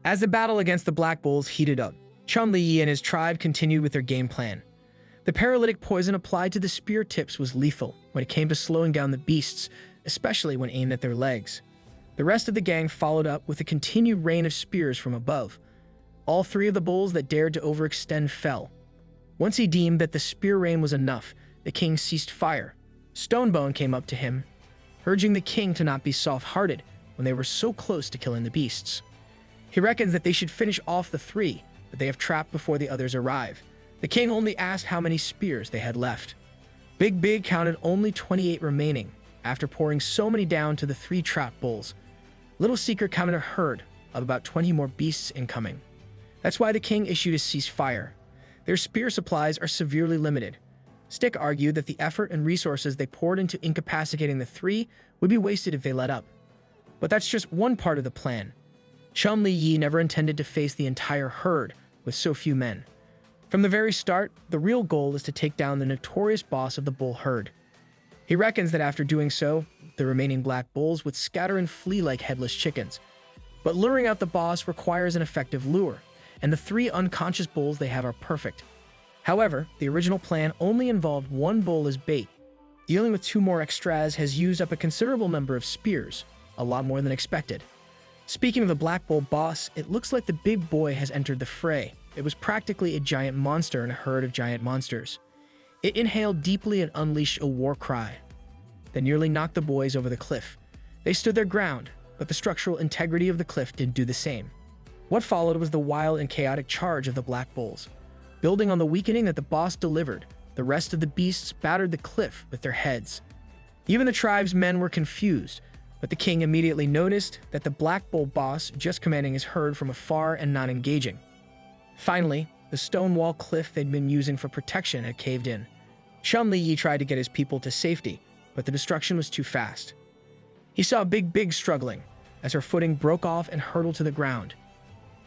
As the battle against the Black Bulls heated up, Chen Liyi and his tribe continued with their game plan. The paralytic poison applied to the spear tips was lethal when it came to slowing down the beasts, especially when aimed at their legs. The rest of the gang followed up with a continued rain of spears from above. All three of the bulls that dared to overextend fell. Once he deemed that the spear rain was enough, the king ceased fire. Stonebone came up to him, urging the king to not be soft-hearted when they were so close to killing the beasts. He reckons that they should finish off the three that they have trapped before the others arrive. The king only asked how many spears they had left. Big counted only 28 remaining after pouring so many down to the three trapped bulls. Little Seeker counted a herd of about 20 more beasts incoming. That's why the king issued a ceasefire. Their spear supplies are severely limited. Stick argued that the effort and resources they poured into incapacitating the three would be wasted if they let up. But that's just one part of the plan. Chen Liyi never intended to face the entire herd with so few men. From the very start, the real goal is to take down the notorious boss of the bull herd. He reckons that after doing so, the remaining black bulls would scatter and flee like headless chickens. But luring out the boss requires an effective lure, and the three unconscious bulls they have are perfect. However, the original plan only involved one bull as bait. Dealing with two more extras has used up a considerable number of spears, a lot more than expected. Speaking of the Black Bull boss, it looks like the big boy has entered the fray. It was practically a giant monster in a herd of giant monsters. It inhaled deeply and unleashed a war cry that nearly knocked the boys over the cliff. They stood their ground, but the structural integrity of the cliff didn't do the same. What followed was the wild and chaotic charge of the Black Bulls. Building on the weakening that the boss delivered, the rest of the beasts battered the cliff with their heads. Even the tribe's men were confused, but the king immediately noticed that the Black Bull boss just commanding his herd from afar and not engaging. Finally, the stone wall cliff they'd been using for protection had caved in. Chen Liyi tried to get his people to safety, but the destruction was too fast. He saw Big struggling as her footing broke off and hurtled to the ground.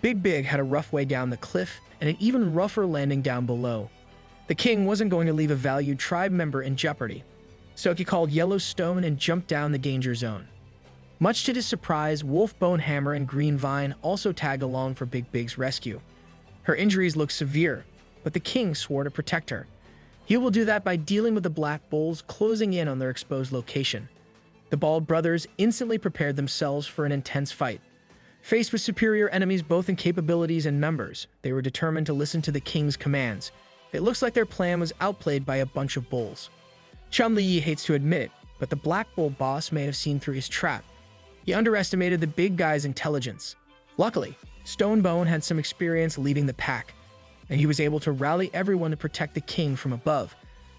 Big had a rough way down the cliff and an even rougher landing down below. The king wasn't going to leave a valued tribe member in jeopardy, so he called Yellowstone and jumped down the danger zone. Much to his surprise, Wolf Bonehammer and Green Vine also tagged along for Big's rescue. Her injuries looked severe, but the king swore to protect her. He will do that by dealing with the Black Bulls closing in on their exposed location. The Bald brothers instantly prepared themselves for an intense fight. Faced with superior enemies both in capabilities and numbers, they were determined to listen to the king's commands. It looks like their plan was outplayed by a bunch of bulls. Chen Liyi hates to admit it, but the Black Bull boss may have seen through his trap. He underestimated the big guy's intelligence. Luckily, Stonebone had some experience leading the pack, and he was able to rally everyone to protect the king from above.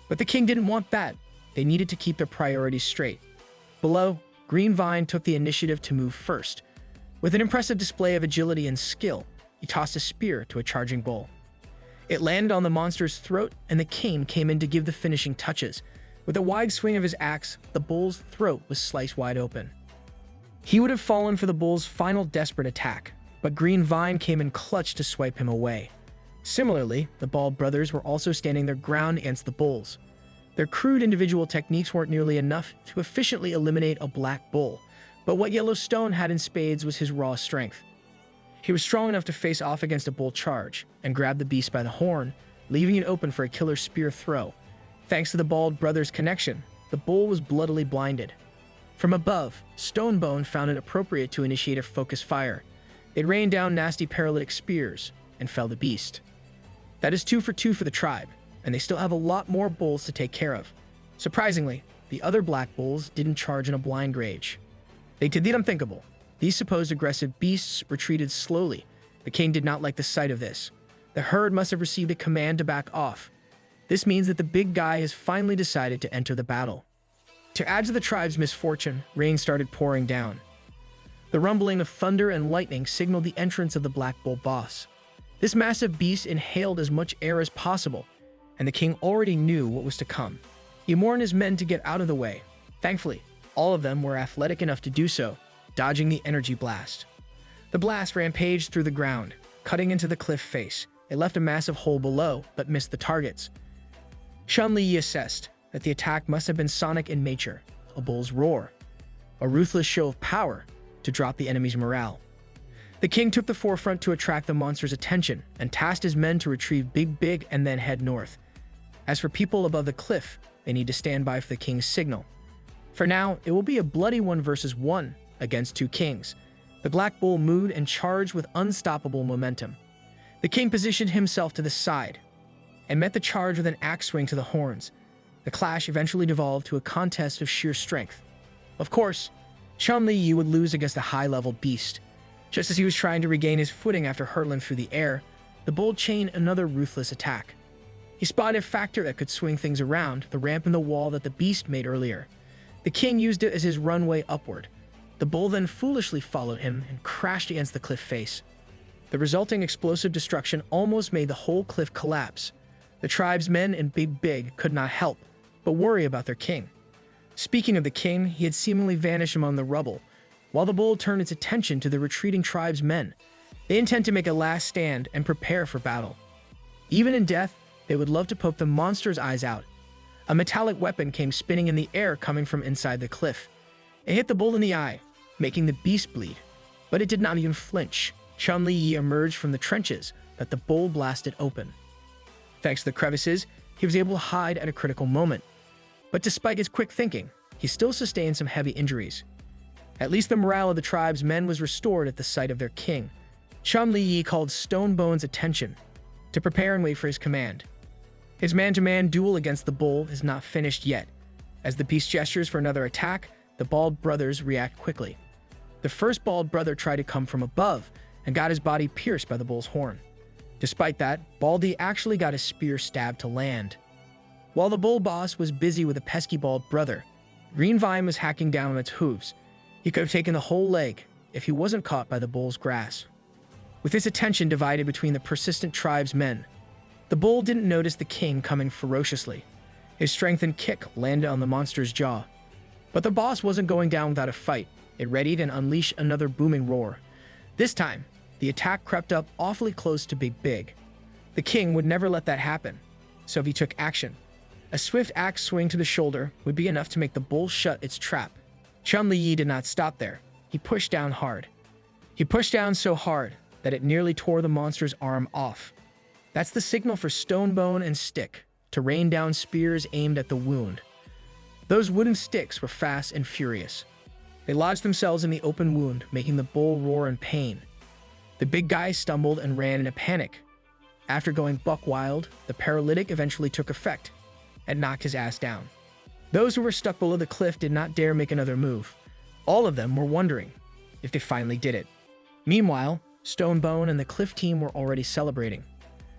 But the king didn't want that. They needed to keep their priorities straight. Below, Green Vine took the initiative to move first. With an impressive display of agility and skill, he tossed a spear to a charging bull. It landed on the monster's throat, and the king came in to give the finishing touches. With a wide swing of his axe, the bull's throat was sliced wide open. He would have fallen for the bull's final desperate attack, but Green Vine came in clutch to swipe him away. Similarly, the Bald brothers were also standing their ground against the bulls. Their crude individual techniques weren't nearly enough to efficiently eliminate a black bull, but what Yellowstone had in spades was his raw strength. He was strong enough to face off against a bull charge and grab the beast by the horn, leaving it open for a killer spear throw. Thanks to the Bald brothers' connection, the bull was bloodily blinded. From above, Stonebone found it appropriate to initiate a focus fire. They rained down nasty paralytic spears and fell the beast. That is 2 for 2 for the tribe, and they still have a lot more bulls to take care of. Surprisingly, the other black bulls didn't charge in a blind rage. They did the unthinkable. These supposed aggressive beasts retreated slowly. The king did not like the sight of this. The herd must have received a command to back off. This means that the big guy has finally decided to enter the battle. To add to the tribe's misfortune, rain started pouring down. The rumbling of thunder and lightning signaled the entrance of the Black Bull boss. This massive beast inhaled as much air as possible, and the king already knew what was to come. He warned his men to get out of the way. Thankfully, all of them were athletic enough to do so, dodging the energy blast. The blast rampaged through the ground, cutting into the cliff face. It left a massive hole below, but missed the targets. Chen Liyi assessed that the attack must have been sonic in nature, a bull's roar, a ruthless show of power to drop the enemy's morale. The king took the forefront to attract the monster's attention and tasked his men to retrieve Big Big and then head north. As for people above the cliff, they need to stand by for the king's signal. For now, it will be a bloody 1 versus 1 against 2 kings. The Black Bull moved and charged with unstoppable momentum. The king positioned himself to the side and met the charge with an axe swing to the horns. The clash eventually devolved to a contest of sheer strength. Of course, Chen Liyi would lose against a high-level beast. Just as he was trying to regain his footing after hurtling through the air, the bull chained another ruthless attack. He spotted a factor that could swing things around, the ramp in the wall that the beast made earlier. The king used it as his runway upward. The bull then foolishly followed him and crashed against the cliff face. The resulting explosive destruction almost made the whole cliff collapse. The tribesmen and Big Big could not help but worry about their king. Speaking of the king, he had seemingly vanished among the rubble, while the bull turned its attention to the retreating tribesmen. They intend to make a last stand and prepare for battle. Even in death, they would love to poke the monster's eyes out. A metallic weapon came spinning in the air coming from inside the cliff. It hit the bull in the eye, making the beast bleed. But it did not even flinch. Chen Liyi emerged from the trenches that the bull blasted open. Thanks to the crevices, he was able to hide at a critical moment. But despite his quick thinking, he still sustained some heavy injuries. At least the morale of the tribesmen was restored at the sight of their king. Chen Liyi called Stonebone's attention to prepare and wait for his command. His man-to-man duel against the bull is not finished yet. As the beast gestures for another attack, the bald brothers react quickly. The first bald brother tried to come from above and got his body pierced by the bull's horn. Despite that, Baldy actually got his spear stabbed to land. While the bull boss was busy with a pesky bald brother, Green Vine was hacking down on its hooves. He could have taken the whole leg if he wasn't caught by the bull's grass. With his attention divided between the persistent tribesmen, the bull didn't notice the king coming ferociously. His strengthened kick landed on the monster's jaw. But the boss wasn't going down without a fight. It readied and unleashed another booming roar. This time, the attack crept up awfully close to Big Big. The king would never let that happen, so he took action. A swift axe swing to the shoulder would be enough to make the bull shut its trap. Chen Liyi did not stop there. He pushed down hard. He pushed down so hard that it nearly tore the monster's arm off. That's the signal for Stonebone and Stick to rain down spears aimed at the wound. Those wooden sticks were fast and furious. They lodged themselves in the open wound, making the bull roar in pain. The big guy stumbled and ran in a panic. After going buck wild, the paralytic eventually took effect and knocked his ass down. Those who were stuck below the cliff did not dare make another move. All of them were wondering if they finally did it. Meanwhile, Stonebone and the cliff team were already celebrating.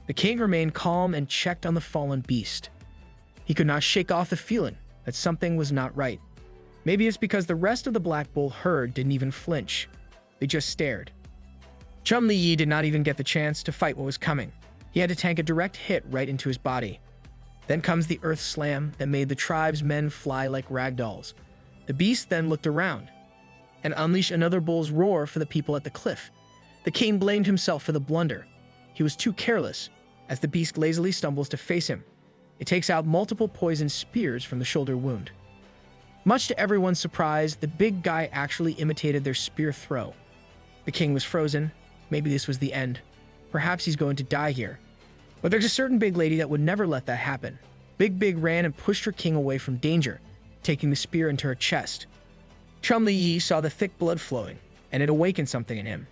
The king remained calm and checked on the fallen beast. He could not shake off the feeling that something was not right. Maybe it's because the rest of the Black Bull herd didn't even flinch. They just stared. Chen Liyi did not even get the chance to fight what was coming. He had to tank a direct hit right into his body. Then comes the earth slam that made the tribesmen fly like ragdolls. The beast then looked around and unleashed another bull's roar for the people at the cliff. The king blamed himself for the blunder. He was too careless, as the beast lazily stumbles to face him. It takes out multiple poisoned spears from the shoulder wound. Much to everyone's surprise, the big guy actually imitated their spear throw. The king was frozen. Maybe this was the end. Perhaps he's going to die here. But there's a certain big lady that would never let that happen. Big Big ran and pushed her king away from danger, taking the spear into her chest. Chen Liyi saw the thick blood flowing, and it awakened something in him.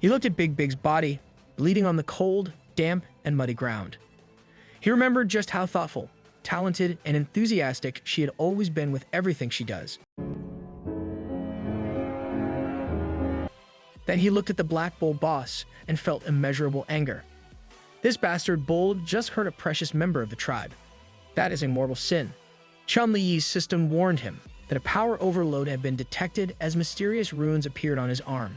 He looked at Big Big's body, bleeding on the cold, damp, and muddy ground. He remembered just how thoughtful, talented, and enthusiastic she had always been with everything she does. Then he looked at the Black Bull boss and felt immeasurable anger. This bastard bull just hurt a precious member of the tribe. That is a mortal sin. Chen Liyi's system warned him that a power overload had been detected as mysterious runes appeared on his arm.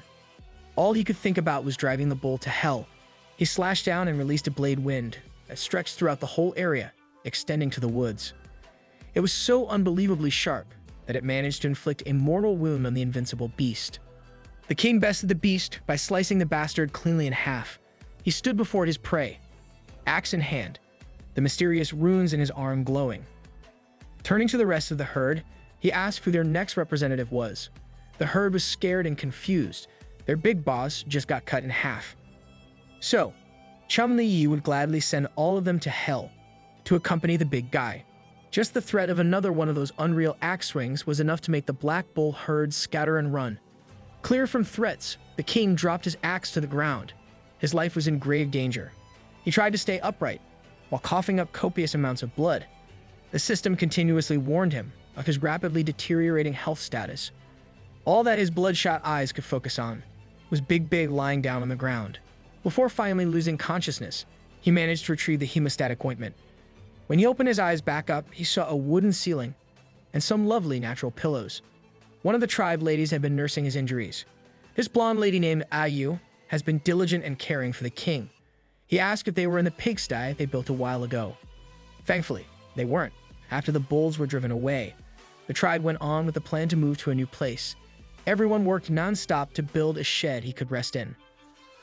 All he could think about was driving the bull to hell. He slashed down and released a blade wind that stretched throughout the whole area, extending to the woods. It was so unbelievably sharp that it managed to inflict a mortal wound on the invincible beast. The king bested the beast by slicing the bastard cleanly in half. He stood before his prey, axe in hand, the mysterious runes in his arm glowing. Turning to the rest of the herd, he asked who their next representative was. The herd was scared and confused. Their big boss just got cut in half. So, Chen Liyi would gladly send all of them to hell to accompany the big guy. Just the threat of another one of those unreal axe swings was enough to make the Black Bull herd scatter and run. Clear from threats, the king dropped his axe to the ground. His life was in grave danger. He tried to stay upright, while coughing up copious amounts of blood. The system continuously warned him of his rapidly deteriorating health status. All that his bloodshot eyes could focus on was Big lying down on the ground. Before finally losing consciousness, he managed to retrieve the hemostatic ointment. When he opened his eyes back up, he saw a wooden ceiling and some lovely natural pillows. One of the tribe ladies had been nursing his injuries. This blonde lady named Ayu has been diligent and caring for the king. He asked if they were in the pigsty they built a while ago. Thankfully, they weren't. After the bulls were driven away, the tribe went on with the plan to move to a new place. Everyone worked non-stop to build a shed he could rest in.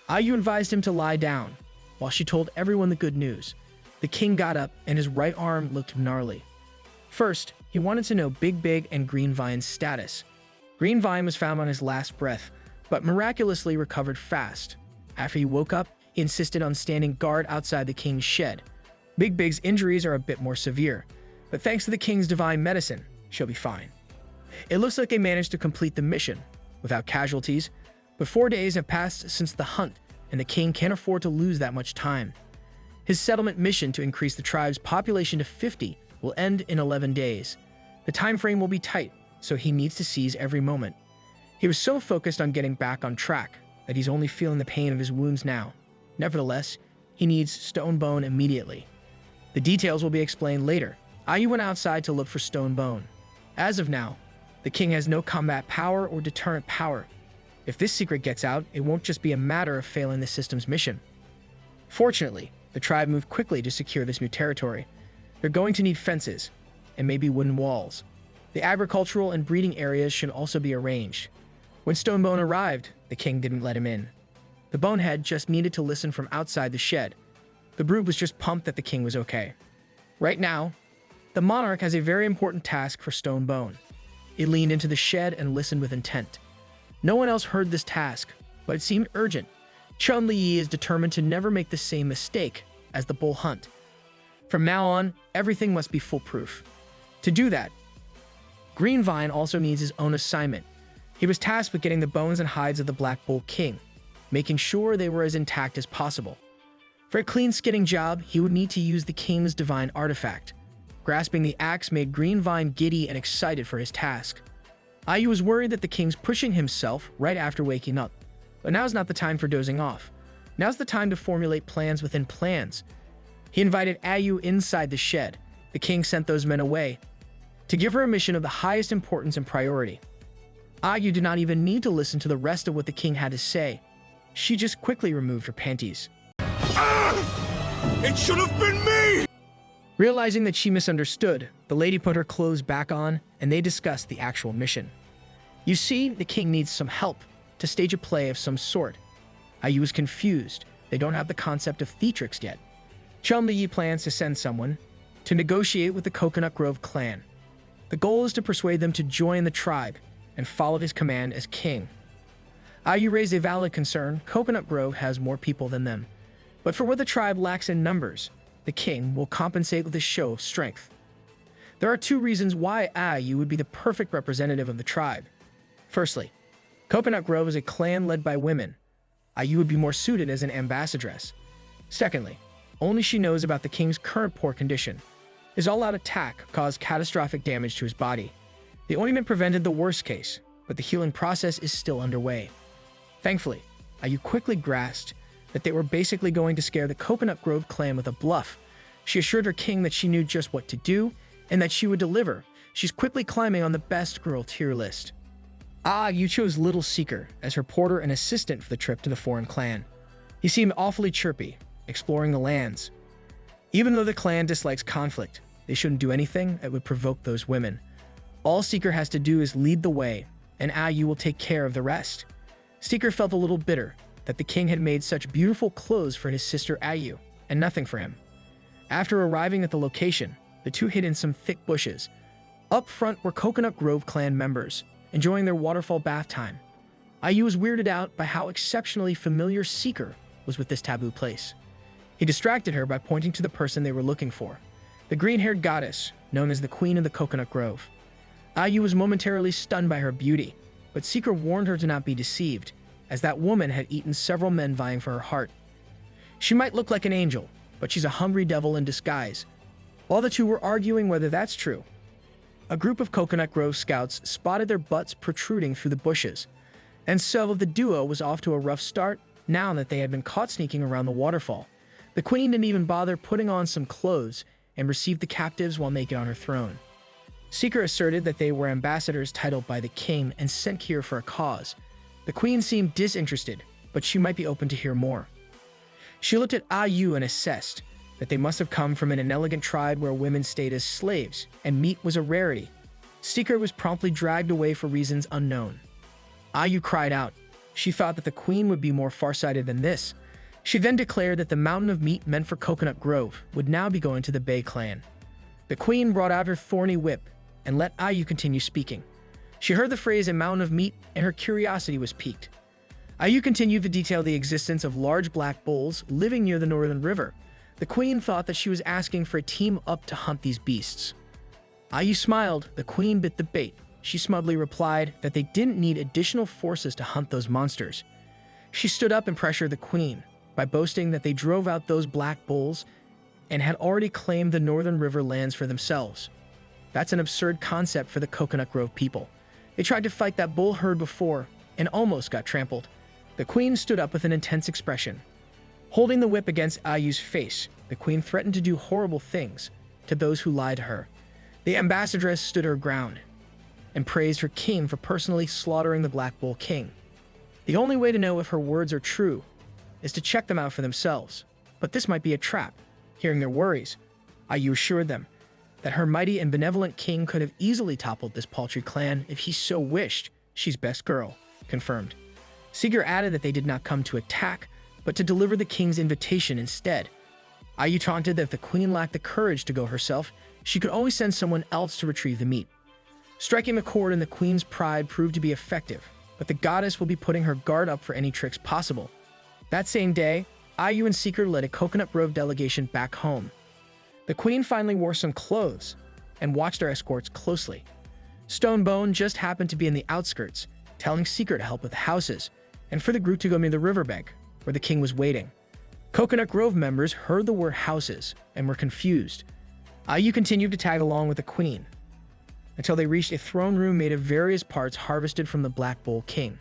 Ayu advised him to lie down, while she told everyone the good news. The king got up, and his right arm looked gnarly. First, he wanted to know Big and Green Vine's status. Green Vine was found on his last breath, but miraculously recovered fast. After he woke up, he insisted on standing guard outside the king's shed. Big's injuries are a bit more severe, but thanks to the king's divine medicine, she'll be fine. It looks like they managed to complete the mission without casualties, but 4 days have passed since the hunt, and the king can't afford to lose that much time. His settlement mission to increase the tribe's population to 50 will end in 11 days. The time frame will be tight, so he needs to seize every moment. He was so focused on getting back on track that he's only feeling the pain of his wounds now. Nevertheless, he needs Stone Bone immediately. The details will be explained later. Ayu went outside to look for Stone Bone. As of now, the king has no combat power or deterrent power. If this secret gets out, it won't just be a matter of failing the system's mission. Fortunately, the tribe moved quickly to secure this new territory. They're going to need fences, and maybe wooden walls. The agricultural and breeding areas should also be arranged. When Stonebone arrived, the king didn't let him in. The bonehead just needed to listen from outside the shed. The brute was just pumped that the king was okay. Right now, the monarch has a very important task for Stonebone. It leaned into the shed and listened with intent. No one else heard this task, but it seemed urgent. Chen Liyi is determined to never make the same mistake as the bull hunt. From now on, everything must be foolproof. To do that, Green Vine also needs his own assignment. He was tasked with getting the bones and hides of the Black Bull King, making sure they were as intact as possible. For a clean skinning job, he would need to use the king's divine artifact. Grasping the axe made Green Vine giddy and excited for his task. Ayu was worried that the king's pushing himself right after waking up. But now's not the time for dozing off. Now's the time to formulate plans within plans. He invited Ayu inside the shed. The king sent those men away to give her a mission of the highest importance and priority. Ayu did not even need to listen to the rest of what the king had to say. She just quickly removed her panties. It should have been me! Realizing that she misunderstood, the lady put her clothes back on, and they discussed the actual mission. You see, the king needs some help to stage a play of some sort. Ayu is confused. They don't have the concept of theatrics yet. Chen Liyi plans to send someone to negotiate with the Coconut Grove clan. The goal is to persuade them to join the tribe and follow his command as king. Ayu raised a valid concern. Coconut Grove has more people than them. But for what the tribe lacks in numbers, the king will compensate with a show of strength. There are 2 reasons why Ayu would be the perfect representative of the tribe. Firstly, Coconut Grove is a clan led by women. Ayu would be more suited as an ambassadress. Secondly, only she knows about the king's current poor condition. His all-out attack caused catastrophic damage to his body. The ointment prevented the worst case, but the healing process is still underway. Thankfully, Ayu quickly grasped that they were basically going to scare the Coconut Grove clan with a bluff. She assured her king that she knew just what to do and that she would deliver. She's quickly climbing on the best girl tier list. You chose Little Seeker as her porter and assistant for the trip to the foreign clan. He seemed awfully chirpy, exploring the lands. Even though the clan dislikes conflict, they shouldn't do anything that would provoke those women. All Seeker has to do is lead the way, and Ayu will take care of the rest. Seeker felt a little bitter that the king had made such beautiful clothes for his sister Ayu, and nothing for him. After arriving at the location, the two hid in some thick bushes. Up front were Coconut Grove clan members, enjoying their waterfall bath time. Ayu was weirded out by how exceptionally familiar Seeker was with this taboo place. He distracted her by pointing to the person they were looking for, the green-haired goddess known as the Queen of the Coconut Grove. Ayu was momentarily stunned by her beauty, but Seeker warned her to not be deceived, as that woman had eaten several men vying for her heart. She might look like an angel, but she's a hungry devil in disguise. While the two were arguing whether that's true, a group of Coconut Grove scouts spotted their butts protruding through the bushes, and so the duo was off to a rough start now that they had been caught sneaking around the waterfall. The queen didn't even bother putting on some clothes and received the captives while naked on her throne. Seeker asserted that they were ambassadors titled by the king and sent here for a cause. The queen seemed disinterested, but she might be open to hear more. She looked at Ayu and assessed that they must have come from an inelegant tribe where women stayed as slaves, and meat was a rarity. Seeker was promptly dragged away for reasons unknown. Ayu cried out. She thought that the queen would be more farsighted than this. She then declared that the mountain of meat meant for Coconut Grove would now be going to the Bay clan. The queen brought out her thorny whip and let Ayu continue speaking. She heard the phrase "a mountain of meat" and her curiosity was piqued. Ayu continued to detail the existence of large black bulls living near the northern river. The queen thought that she was asking for a team up to hunt these beasts. Ayu smiled. The queen bit the bait. She smugly replied that they didn't need additional forces to hunt those monsters. She stood up and pressured the queen by boasting that they drove out those black bulls and had already claimed the northern river lands for themselves. That's an absurd concept for the Coconut Grove people. They tried to fight that bull herd before and almost got trampled. The queen stood up with an intense expression. Holding the whip against Ayu's face, the queen threatened to do horrible things to those who lied to her. The ambassadress stood her ground and praised her king for personally slaughtering the Black Bull King. The only way to know if her words are true is to check them out for themselves. But this might be a trap. Hearing their worries, Ayu assured them that her mighty and benevolent king could have easily toppled this paltry clan if he so wished. She's best girl, confirmed. Seeker added that they did not come to attack, but to deliver the king's invitation instead. Ayu taunted that if the queen lacked the courage to go herself, she could always send someone else to retrieve the meat. Striking the chord in the queen's pride proved to be effective, but the goddess will be putting her guard up for any tricks possible. That same day, Ayu and Seeker led a Coconut Grove delegation back home. The queen finally wore some clothes and watched her escorts closely. Stonebone just happened to be in the outskirts, telling Seeker to help with the houses and for the group to go near the riverbank, where the king was waiting. Coconut Grove members heard the word houses and were confused. Ayu continued to tag along with the queen until they reached a throne room made of various parts harvested from the Black Bull King.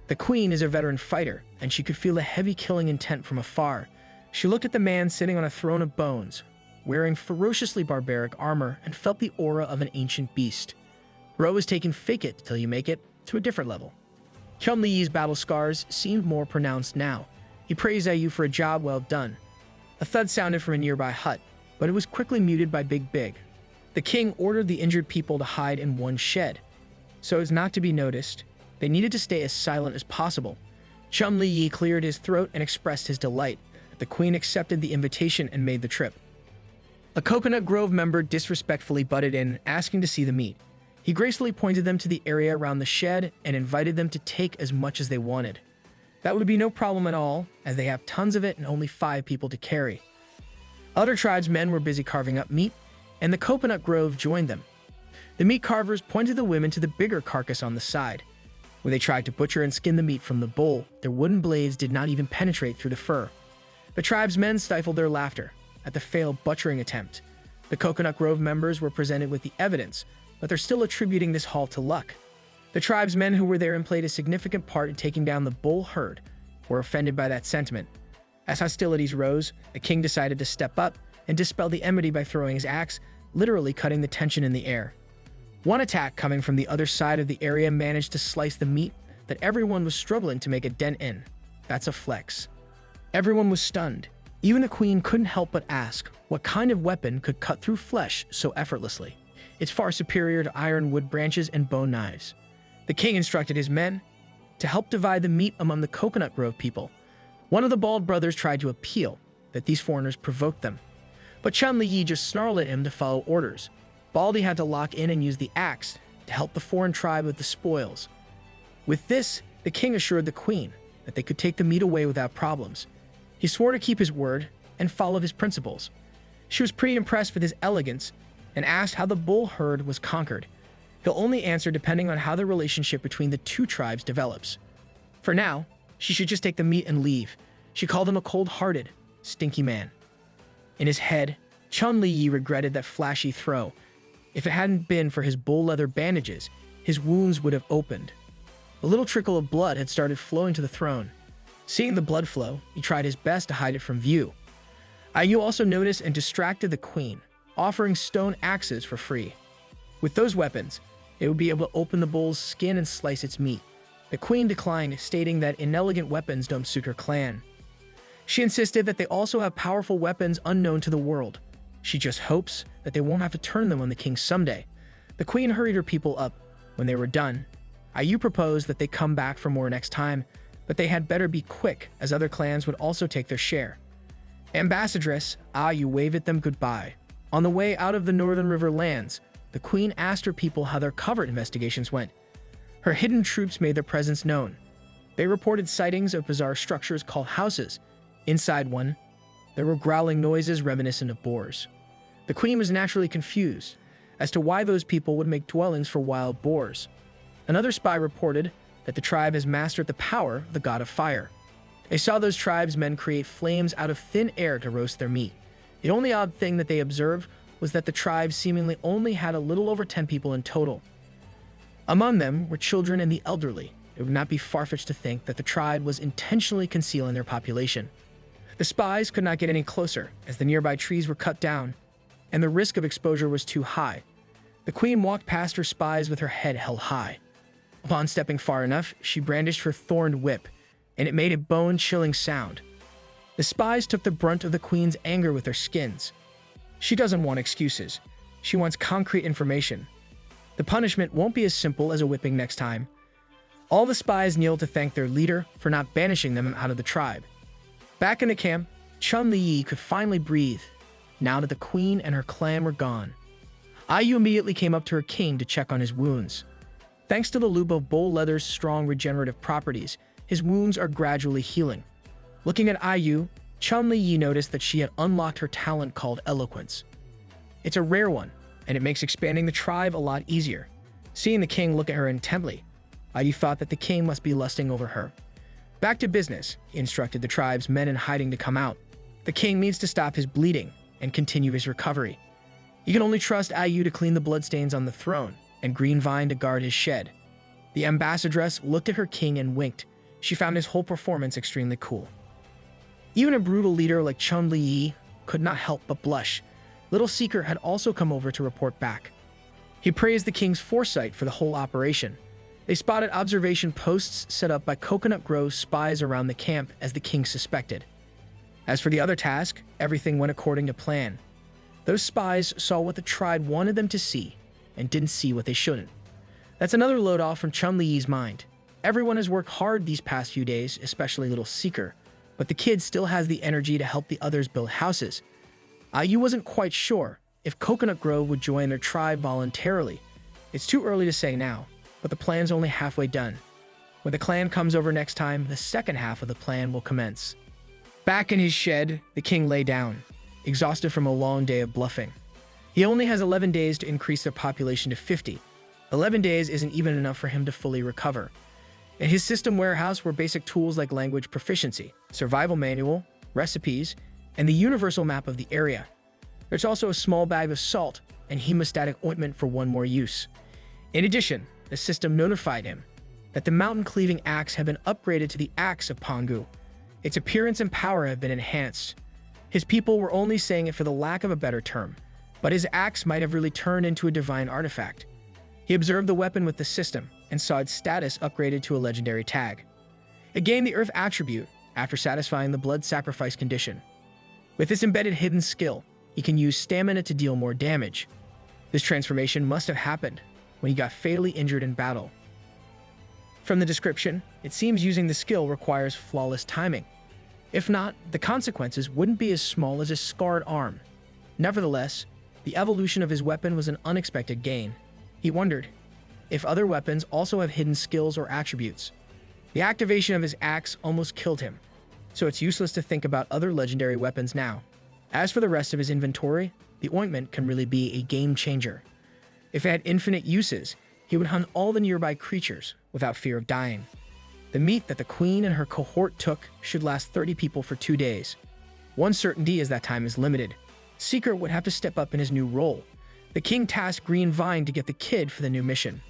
The queen is a veteran fighter, and she could feel a heavy killing intent from afar. She looked at the man sitting on a throne of bones, wearing ferociously barbaric armor, and felt the aura of an ancient beast. Ro was taking fake it till you make it to a different level. Chen Liyi's battle scars seemed more pronounced now. He praised Ayu for a job well done. A thud sounded from a nearby hut, but it was quickly muted by Big Big. The king ordered the injured people to hide in one shed. So as not to be noticed, they needed to stay as silent as possible. Chen Liyi cleared his throat and expressed his delight that the queen accepted the invitation and made the trip. A Coconut Grove member disrespectfully butted in, asking to see the meat. He gracefully pointed them to the area around the shed and invited them to take as much as they wanted. That would be no problem at all, as they have tons of it and only 5 people to carry. Other tribesmen were busy carving up meat, and the Coconut Grove joined them. The meat carvers pointed the women to the bigger carcass on the side. When they tried to butcher and skin the meat from the bull, their wooden blades did not even penetrate through the fur. The tribesmen stifled their laughter at the failed butchering attempt. The Coconut Grove members were presented with the evidence, but they're still attributing this haul to luck. The tribesmen who were there and played a significant part in taking down the bull herd were offended by that sentiment. As hostilities rose, the king decided to step up and dispel the enmity by throwing his axe, literally cutting the tension in the air. One attack coming from the other side of the area managed to slice the meat that everyone was struggling to make a dent in. That's a flex. Everyone was stunned. Even the queen couldn't help but ask what kind of weapon could cut through flesh so effortlessly. It's far superior to iron wood branches and bone knives. The king instructed his men to help divide the meat among the Coconut Grove people. One of the bald brothers tried to appeal that these foreigners provoked them, but Chen Liyi just snarled at him to follow orders. Baldy had to lock in and use the axe to help the foreign tribe with the spoils. With this, The king assured the queen that they could take the meat away without problems. He swore to keep his word and follow his principles. She was pretty impressed with his elegance and asked how the bull herd was conquered. He'll only answer depending on how the relationship between the two tribes develops. For now, she should just take the meat and leave. She called him a cold-hearted, stinky man. In his head, Chen Liyi regretted that flashy throw. If it hadn't been for his bull leather bandages, his wounds would have opened. A little trickle of blood had started flowing to the throne. Seeing the blood flow, he tried his best to hide it from view. Ayu also noticed and distracted the queen, offering stone axes for free. With those weapons, they would be able to open the bull's skin and slice its meat. The queen declined, stating that inelegant weapons don't suit her clan. She insisted that they also have powerful weapons unknown to the world. She just hopes that they won't have to turn them on the king someday. The queen hurried her people up. When they were done, Ayu proposed that they come back for more next time, but they had better be quick, as other clans would also take their share. Ambassadress Ayu waved at them goodbye. On the way out of the Northern River lands, the queen asked her people how their covert investigations went. Her hidden troops made their presence known. They reported sightings of bizarre structures called houses. Inside one, there were growling noises reminiscent of boars. The queen was naturally confused as to why those people would make dwellings for wild boars. Another spy reported that the tribe has mastered the power of the god of fire. They saw those tribesmen create flames out of thin air to roast their meat. The only odd thing that they observed was that the tribe seemingly only had a little over 10 people in total. Among them were children and the elderly. It would not be far-fetched to think that the tribe was intentionally concealing their population. The spies could not get any closer, as the nearby trees were cut down, and the risk of exposure was too high. The queen walked past her spies with her head held high. Upon stepping far enough, she brandished her thorned whip, and it made a bone-chilling sound. The spies took the brunt of the queen's anger with their skins. She doesn't want excuses. She wants concrete information. The punishment won't be as simple as a whipping next time. All the spies kneeled to thank their leader for not banishing them out of the tribe. Back in the camp, Chen Liyi could finally breathe, now that the queen and her clan were gone. Ayu immediately came up to her king to check on his wounds. Thanks to the loop of bull leather's strong regenerative properties, his wounds are gradually healing. Looking at Ayu, Chen Liyi noticed that she had unlocked her talent called eloquence. It's a rare one, and it makes expanding the tribe a lot easier. Seeing the king look at her intently, Ayu thought that the king must be lusting over her. Back to business, he instructed the tribe's men in hiding to come out. The king needs to stop his bleeding and continue his recovery. You can only trust Ayu to clean the bloodstains on the throne and Greenvine to guard his shed. The ambassadress looked at her king and winked. She found his whole performance extremely cool. Even a brutal leader like Chen Liyi could not help but blush. Little Seeker had also come over to report back. He praised the king's foresight for the whole operation. They spotted observation posts set up by Coconut Grove spies around the camp as the king suspected. As for the other task, everything went according to plan. Those spies saw what the tribe wanted them to see and didn't see what they shouldn't. That's another load off from Chen Liyi's mind. Everyone has worked hard these past few days, especially Little Seeker, but the kid still has the energy to help the others build houses. Ayu wasn't quite sure if Coconut Grove would join their tribe voluntarily. It's too early to say now, but the plan's only halfway done. When the clan comes over next time, the second half of the plan will commence. Back in his shed, the king lay down, exhausted from a long day of bluffing. He only has 11 days to increase their population to 50. 11 days isn't even enough for him to fully recover. In his system warehouse were basic tools like language proficiency, survival manual, recipes, and the universal map of the area. There's also a small bag of salt and hemostatic ointment for one more use. In addition, the system notified him that the mountain-cleaving axe had been upgraded to the Axe of Pangu. Its appearance and power have been enhanced. His people were only saying it for the lack of a better term, but his axe might have really turned into a divine artifact. He observed the weapon with the system and saw its status upgraded to a legendary tag. It gained the Earth attribute after satisfying the blood sacrifice condition. With this embedded hidden skill, he can use stamina to deal more damage. This transformation must have happened when he got fatally injured in battle. From the description, it seems using the skill requires flawless timing. If not, the consequences wouldn't be as small as a scarred arm. Nevertheless, the evolution of his weapon was an unexpected gain. He wondered if other weapons also have hidden skills or attributes. The activation of his axe almost killed him, so it's useless to think about other legendary weapons now. As for the rest of his inventory, the ointment can really be a game changer. If it had infinite uses, he would hunt all the nearby creatures without fear of dying. The meat that the queen and her cohort took should last 30 people for 2 days. One certainty is that time is limited. Seeker would have to step up in his new role. The king tasked Green Vine to get the kid for the new mission.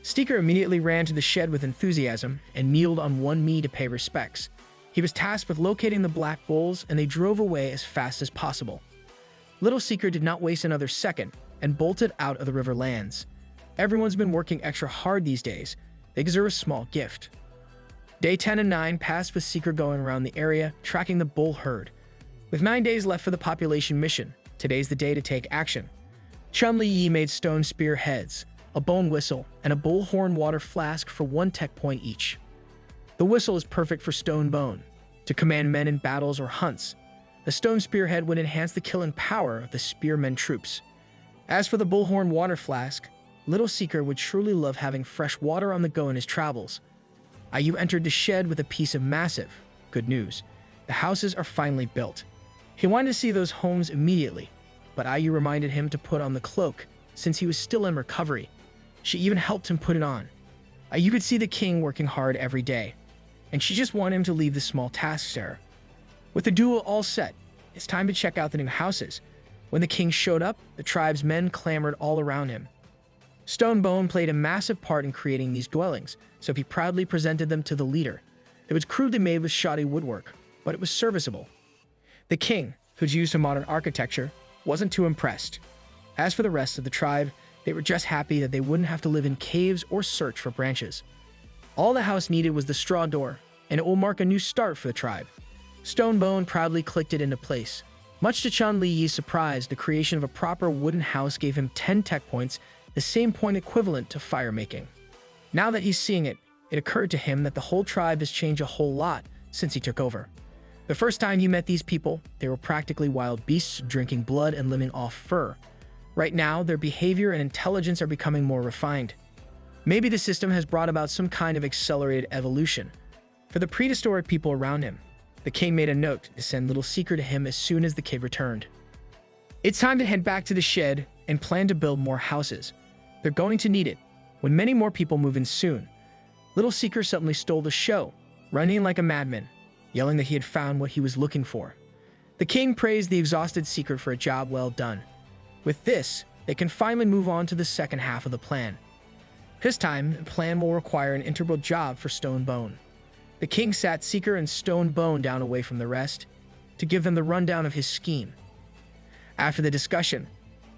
Seeker immediately ran to the shed with enthusiasm and kneeled on one knee to pay respects. He was tasked with locating the black bulls, and they drove away as fast as possible. Little Seeker did not waste another second and bolted out of the river lands. Everyone's been working extra hard these days. They deserve a small gift. Day 10 and 9 passed with Seeker going around the area, tracking the bull herd. With 9 days left for the population mission, today's the day to take action. Chen Liyi made stone spear heads, a bone whistle, and a bullhorn water flask for 1 tech point each. The whistle is perfect for stone bone, to command men in battles or hunts. The stone spearhead would enhance the killing power of the spearmen troops. As for the bullhorn water flask, Little Seeker would surely love having fresh water on the go in his travels. Ayu entered the shed with a piece of massive good news. The houses are finally built. He wanted to see those homes immediately, but Ayu reminded him to put on the cloak since he was still in recovery. She even helped him put it on. Ayu could see the king working hard every day, and she just wanted him to leave the small tasks there. With the duel all set, it's time to check out the new houses. When the king showed up, the tribe's men clamored all around him. Stonebone played a massive part in creating these dwellings, so he proudly presented them to the leader. It was crudely made with shoddy woodwork, but it was serviceable. The king, who'd used some modern architecture, wasn't too impressed. As for the rest of the tribe, they were just happy that they wouldn't have to live in caves or search for branches. All the house needed was the straw door, and it will mark a new start for the tribe. Stonebone proudly clicked it into place. Much to Chen Liyi's surprise, the creation of a proper wooden house gave him 10 tech points, the same point equivalent to fire making. Now that he's seeing it, it occurred to him that the whole tribe has changed a whole lot since he took over. The first time he met these people, they were practically wild beasts drinking blood and living off fur. Right now, their behavior and intelligence are becoming more refined. Maybe the system has brought about some kind of accelerated evolution. For the prehistoric people around him, the king made a note to send Little Seeker to him as soon as the kid returned. It's time to head back to the shed and plan to build more houses. They're going to need it, when many more people move in soon. Little Seeker suddenly stole the show, running like a madman, yelling that he had found what he was looking for. The king praised the exhausted Seeker for a job well done. With this, they can finally move on to the second half of the plan. This time, the plan will require an integral job for Stonebone. The king sat Seeker and Stonebone down away from the rest to give them the rundown of his scheme. After the discussion,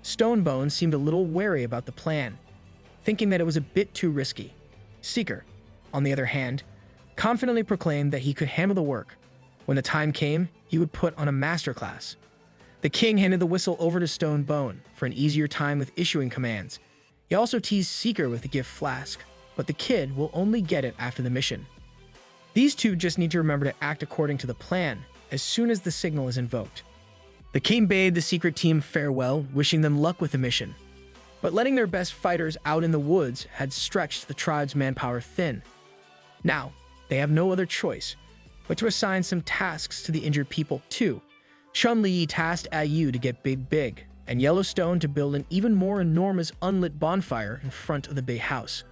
Stonebone seemed a little wary about the plan, thinking that it was a bit too risky. Seeker, on the other hand, confidently proclaimed that he could handle the work. When the time came, he would put on a masterclass. The king handed the whistle over to Stonebone for an easier time with issuing commands. He also teased Seeker with the gift flask, but the kid will only get it after the mission. These two just need to remember to act according to the plan as soon as the signal is invoked. The king bade the secret team farewell, wishing them luck with the mission. But letting their best fighters out in the woods had stretched the tribe's manpower thin. Now, they have no other choice but to assign some tasks to the injured people too. Chen Liyi tasked Ayu to get big, and Yellowstone to build an even more enormous unlit bonfire in front of the big house.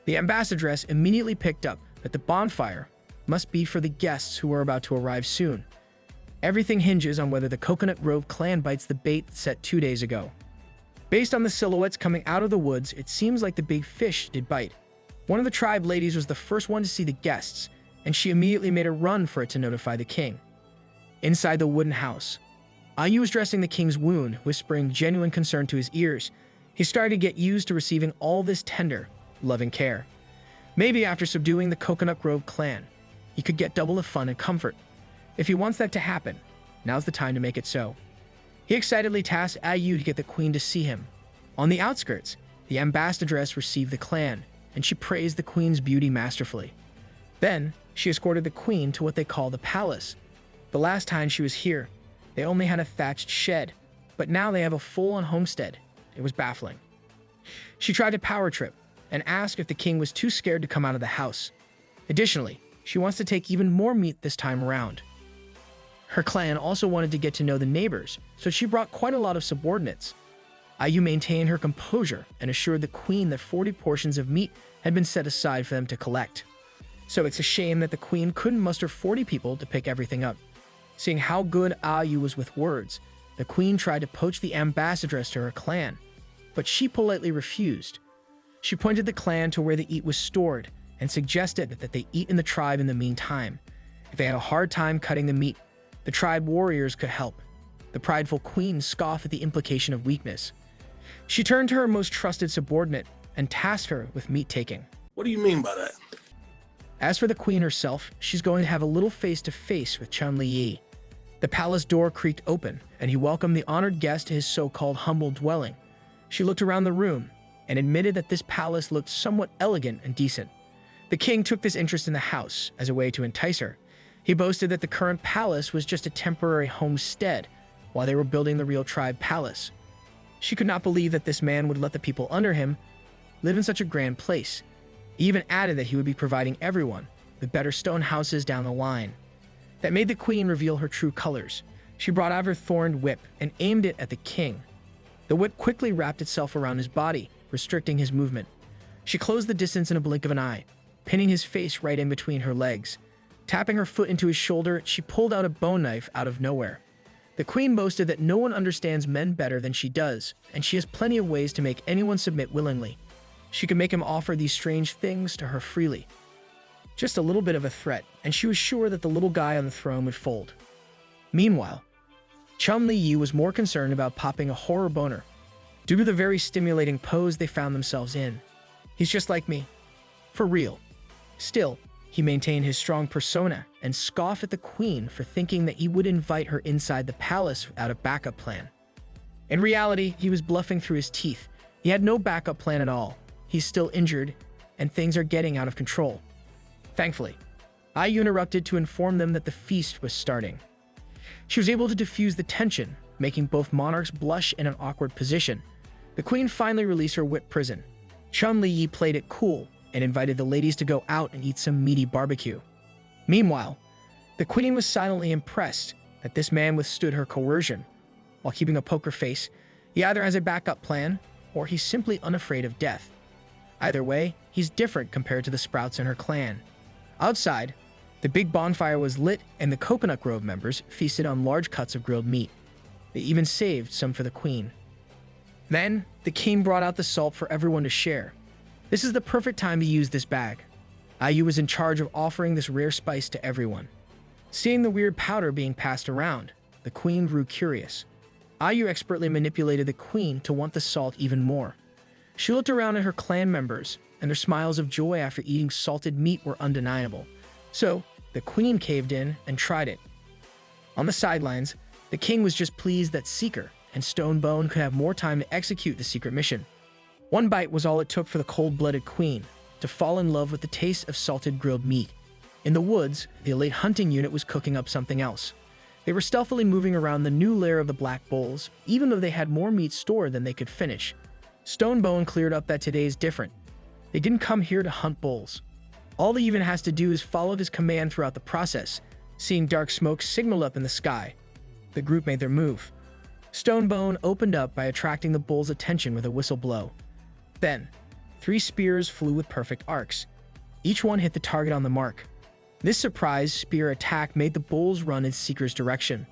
The ambassadress immediately picked up that the bonfire must be for the guests who are about to arrive soon. Everything hinges on whether the Coconut Grove clan bites the bait set 2 days ago. Based on the silhouettes coming out of the woods, it seems like the big fish did bite. One of the tribe ladies was the first one to see the guests, and she immediately made a run for it to notify the king. Inside the wooden house, Ayu was dressing the king's wound, whispering genuine concern to his ears. He started to get used to receiving all this tender, loving care. Maybe after subduing the Coconut Grove clan, he could get double the fun and comfort. If he wants that to happen, now's the time to make it so. He excitedly tasked Ayu to get the queen to see him. On the outskirts, the ambassadress received the clan, and she praised the queen's beauty masterfully. Then, she escorted the queen to what they call the palace. The last time she was here, they only had a thatched shed, but now they have a full-on homestead. It was baffling. She tried to power trip and asked if the king was too scared to come out of the house. Additionally, she wants to take even more meat this time around. Her clan also wanted to get to know the neighbors, so she brought quite a lot of subordinates. Ayu maintained her composure and assured the queen that 40 portions of meat had been set aside for them to collect. So it's a shame that the queen couldn't muster 40 people to pick everything up. Seeing how good Ayu was with words, the queen tried to poach the ambassadress to her clan, but she politely refused. She pointed the clan to where the eat was stored and suggested that they eat in the tribe in the meantime. If they had a hard time cutting the meat, the tribe warriors could help. The prideful queen scoffed at the implication of weakness. She turned to her most trusted subordinate and tasked her with meat-taking. What do you mean by that? As for the queen herself, she's going to have a little face-to-face with Chen Liyi. The palace door creaked open, and he welcomed the honored guest to his so-called humble dwelling. She looked around the room and admitted that this palace looked somewhat elegant and decent. The king took this interest in the house as a way to entice her. He boasted that the current palace was just a temporary homestead while they were building the real tribe palace. She could not believe that this man would let the people under him live in such a grand place. He even added that he would be providing everyone with better stone houses down the line. That made the queen reveal her true colors. She brought out her thorned whip and aimed it at the king. The whip quickly wrapped itself around his body, restricting his movement. She closed the distance in a blink of an eye, pinning his face right in between her legs. Tapping her foot into his shoulder, she pulled out a bone knife out of nowhere. The queen boasted that no one understands men better than she does, and she has plenty of ways to make anyone submit willingly. She could make him offer these strange things to her freely. Just a little bit of a threat, and she was sure that the little guy on the throne would fold. Meanwhile, Chen Liyi was more concerned about popping a horror boner due to the very stimulating pose they found themselves in. He's just like me. For real. Still, he maintained his strong persona and scoffed at the queen for thinking that he would invite her inside the palace without a backup plan. In reality, he was bluffing through his teeth. He had no backup plan at all. He's still injured, and things are getting out of control. Thankfully, Ayu interrupted to inform them that the feast was starting. She was able to diffuse the tension, making both monarchs blush in an awkward position. The queen finally released her whipped prison. Chen Liyi played it cool and invited the ladies to go out and eat some meaty barbecue. Meanwhile, the queen was silently impressed that this man withstood her coercion. While keeping a poker face, he either has a backup plan or he's simply unafraid of death. Either way, he's different compared to the Sprouts in her clan. Outside, the big bonfire was lit and the Coconut Grove members feasted on large cuts of grilled meat. They even saved some for the queen. Then, the king brought out the salt for everyone to share. This is the perfect time to use this bag. Ayu was in charge of offering this rare spice to everyone. Seeing the weird powder being passed around, the queen grew curious. Ayu expertly manipulated the queen to want the salt even more. She looked around at her clan members, and their smiles of joy after eating salted meat were undeniable. So, the queen caved in and tried it. On the sidelines, the king was just pleased that Seeker and Stonebone could have more time to execute the secret mission. One bite was all it took for the cold-blooded queen to fall in love with the taste of salted grilled meat. In the woods, the elite hunting unit was cooking up something else. They were stealthily moving around the new lair of the black bulls, even though they had more meat stored than they could finish. Stonebone cleared up that today is different. They didn't come here to hunt bulls. All he even has to do is follow his command throughout the process. Seeing dark smoke signal up in the sky, the group made their move. Stonebone opened up by attracting the bull's attention with a whistle blow. Then, 3 spears flew with perfect arcs. Each one hit the target on the mark. This surprise spear attack made the bulls run in Seeker's direction.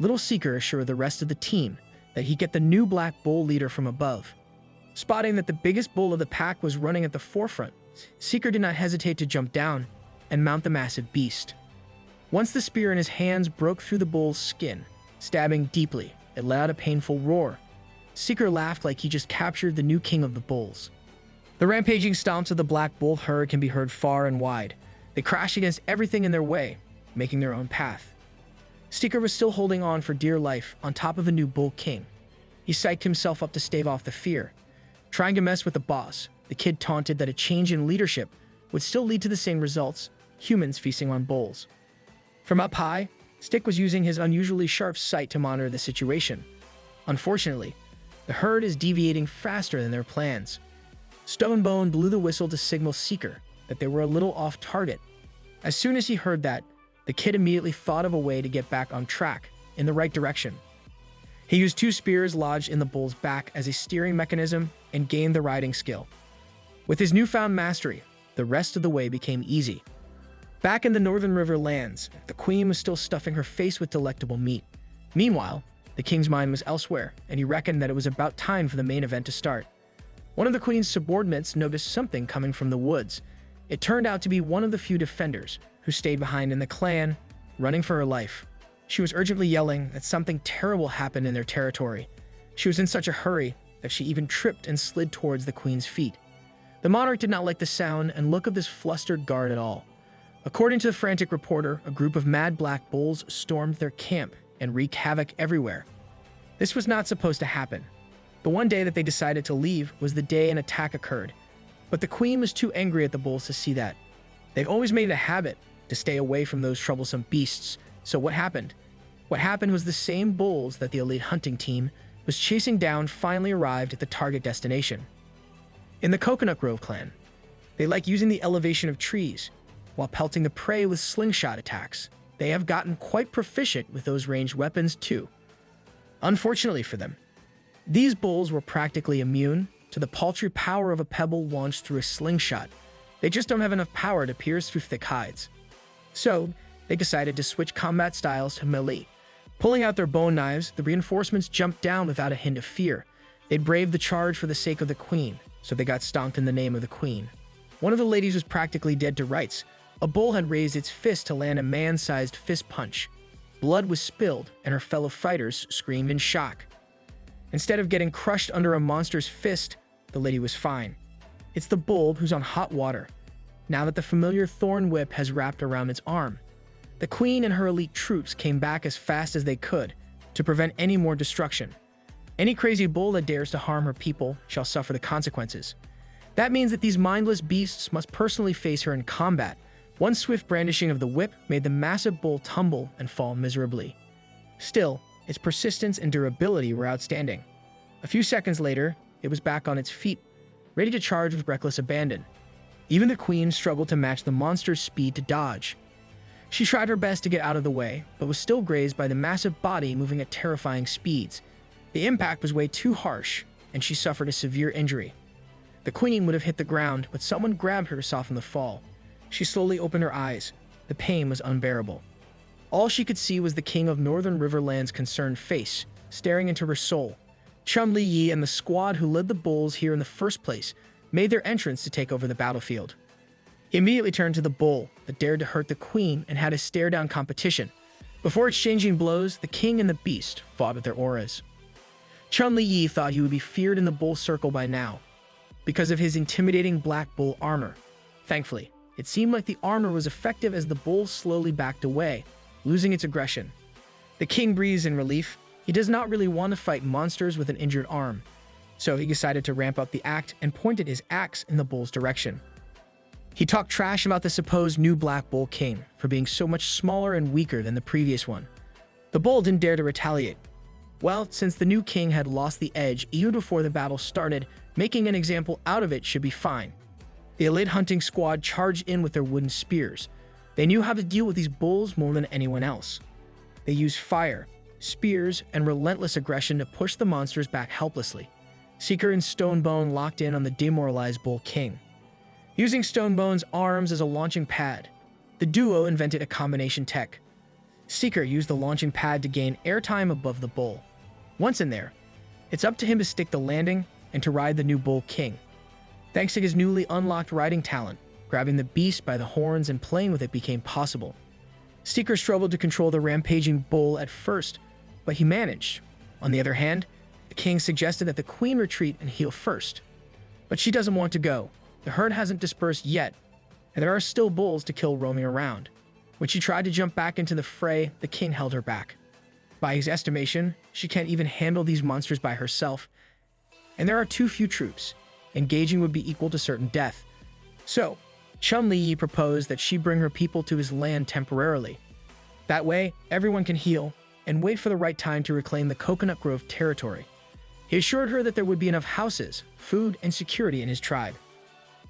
Little Seeker assured the rest of the team that he'd get the new black bull leader from above. Spotting that the biggest bull of the pack was running at the forefront, Seeker did not hesitate to jump down and mount the massive beast. Once the spear in his hands broke through the bull's skin, stabbing deeply, it let out a painful roar. Seeker laughed like he just captured the new king of the bulls. The rampaging stomps of the black bull herd can be heard far and wide. They crashed against everything in their way, making their own path. Seeker was still holding on for dear life on top of a new bull king. He psyched himself up to stave off the fear. Trying to mess with the boss, the kid taunted that a change in leadership would still lead to the same results, humans feasting on bulls. From up high, Stick was using his unusually sharp sight to monitor the situation. Unfortunately, the herd is deviating faster than their plans. Stonebone blew the whistle to signal Seeker that they were a little off target As soon as he heard that, the kid immediately thought of a way to get back on track, in the right direction. He used 2 spears lodged in the bull's back as a steering mechanism and gained the riding skill. With his newfound mastery, the rest of the way became easy. Back in the Northern River lands, the queen was still stuffing her face with delectable meat. Meanwhile, the king's mind was elsewhere, and he reckoned that it was about time for the main event to start. One of the queen's subordinates noticed something coming from the woods. It turned out to be one of the few defenders who stayed behind in the clan, running for her life. She was urgently yelling that something terrible happened in their territory. She was in such a hurry that she even tripped and slid towards the queen's feet. The monarch did not like the sound and look of this flustered guard at all. According to the frantic reporter, a group of mad black bulls stormed their camp and wreaked havoc everywhere. This was not supposed to happen. The one day that they decided to leave was the day an attack occurred, but the queen was too angry at the bulls to see that. They've always made it a habit to stay away from those troublesome beasts, so what happened? What happened was the same bulls that the elite hunting team was chasing down finally arrived at the target destination. In the Coconut Grove clan, they like using the elevation of trees while pelting the prey with slingshot attacks. They have gotten quite proficient with those ranged weapons too. Unfortunately for them, these bulls were practically immune to the paltry power of a pebble launched through a slingshot. They just don't have enough power to pierce through thick hides. So, they decided to switch combat styles to melee. Pulling out their bone knives, the reinforcements jumped down without a hint of fear. They'd braved the charge for the sake of the queen, so they got stomped in the name of the queen. One of the ladies was practically dead to rights. A bull had raised its fist to land a man-sized fist punch. Blood was spilled, and her fellow fighters screamed in shock. Instead of getting crushed under a monster's fist, the lady was fine. It's the bull who's on hot water, now that the familiar thorn whip has wrapped around its arm. The queen and her elite troops came back as fast as they could to prevent any more destruction. Any crazy bull that dares to harm her people shall suffer the consequences. That means that these mindless beasts must personally face her in combat. One swift brandishing of the whip made the massive bull tumble and fall miserably. Still, its persistence and durability were outstanding. A few seconds later, it was back on its feet, ready to charge with reckless abandon. Even the queen struggled to match the monster's speed to dodge. She tried her best to get out of the way, but was still grazed by the massive body moving at terrifying speeds. The impact was way too harsh, and she suffered a severe injury. The queen would have hit the ground, but someone grabbed her to soften the fall. She slowly opened her eyes. The pain was unbearable. All she could see was the king of Northern Riverland's concerned face, staring into her soul. Chen Liyi and the squad who led the bulls here in the first place made their entrance to take over the battlefield. He immediately turned to the bull that dared to hurt the queen and had a stare-down competition. Before exchanging blows, the king and the beast fought with their auras. Chen Liyi thought he would be feared in the bull circle by now, because of his intimidating black bull armor. Thankfully, it seemed like the armor was effective as the bull slowly backed away, losing its aggression. The king breathes in relief. He does not really want to fight monsters with an injured arm, so he decided to ramp up the act and pointed his axe in the bull's direction. He talked trash about the supposed new Black Bull King for being so much smaller and weaker than the previous one. The bull didn't dare to retaliate. Well, since the new king had lost the edge even before the battle started, making an example out of it should be fine. The elite hunting squad charged in with their wooden spears. They knew how to deal with these bulls more than anyone else. They used fire, spears, and relentless aggression to push the monsters back helplessly. Seeker and Stonebone locked in on the demoralized Bull King. Using Stonebone's arms as a launching pad, the duo invented a combination tech. Seeker used the launching pad to gain airtime above the bull. Once in there, it's up to him to stick the landing and to ride the new Bull King. Thanks to his newly unlocked riding talent, grabbing the beast by the horns and playing with it became possible. Seeker struggled to control the rampaging bull at first, but he managed. On the other hand, the king suggested that the queen retreat and heal first. But she doesn't want to go. The herd hasn't dispersed yet, and there are still bulls to kill roaming around. When she tried to jump back into the fray, the king held her back. By his estimation, she can't even handle these monsters by herself, and there are too few troops. Engaging would be equal to certain death. So, Chen Liyi proposed that she bring her people to his land temporarily. That way, everyone can heal and wait for the right time to reclaim the Coconut Grove territory. He assured her that there would be enough houses, food, and security in his tribe.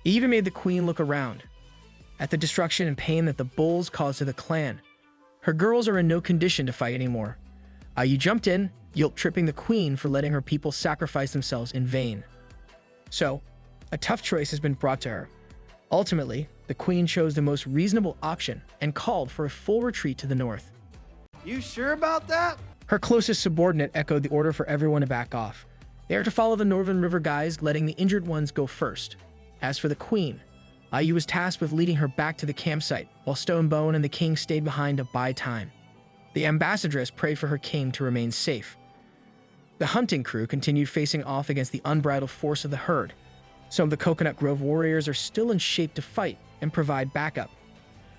He even made the queen look around. at the destruction and pain that the bulls caused to the clan. Her girls are in no condition to fight anymore. Yu jumped in, guilt-tripping the queen for letting her people sacrifice themselves in vain. So, a tough choice has been brought to her. Ultimately, the queen chose the most reasonable option and called for a full retreat to the north. You sure about that? Her closest subordinate echoed the order for everyone to back off. They are to follow the northern river guys, letting the injured ones go first. As for the queen, Yu was tasked with leading her back to the campsite, while Stonebone and the king stayed behind to buy time. The ambassadress prayed for her king to remain safe. The hunting crew continued facing off against the unbridled force of the herd. Some of the Coconut Grove warriors are still in shape to fight and provide backup.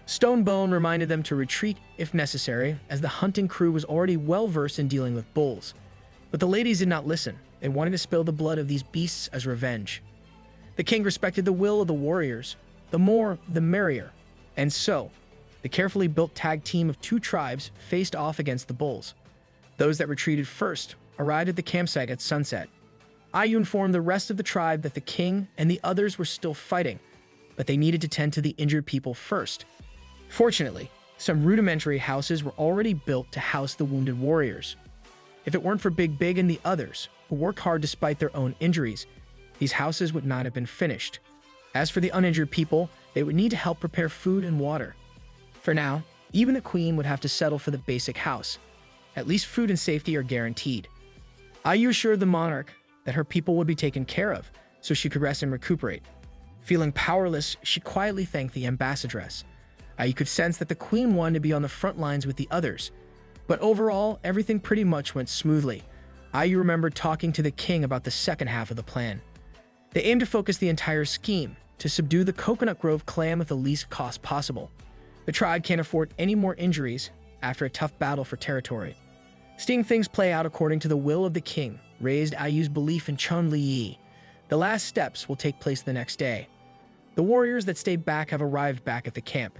Stonebone reminded them to retreat if necessary, as the hunting crew was already well versed in dealing with bulls. But the ladies did not listen and wanted to spill the blood of these beasts as revenge. The king respected the will of the warriors. The more, the merrier. And so, the carefully built tag team of two tribes faced off against the bulls. Those that retreated first arrived at the campsite at sunset. Yu informed the rest of the tribe that the king and the others were still fighting, but they needed to tend to the injured people first. Fortunately, some rudimentary houses were already built to house the wounded warriors. If it weren't for Big and the others, who worked hard despite their own injuries, these houses would not have been finished. As for the uninjured people, they would need to help prepare food and water. For now, even the queen would have to settle for the basic house. At least food and safety are guaranteed. Yu assured the monarch that her people would be taken care of, so she could rest and recuperate. Feeling powerless, she quietly thanked the ambassadress. Yu could sense that the queen wanted to be on the front lines with the others. But overall, everything pretty much went smoothly. Yu remembered talking to the king about the second half of the plan. They aimed to focus the entire scheme to subdue the Coconut Grove clan with the least cost possible. The tribe can't afford any more injuries after a tough battle for territory. Seeing things play out according to the will of the king raised Yu's belief in Chen Liyi. The last steps will take place the next day. The warriors that stayed back have arrived back at the camp.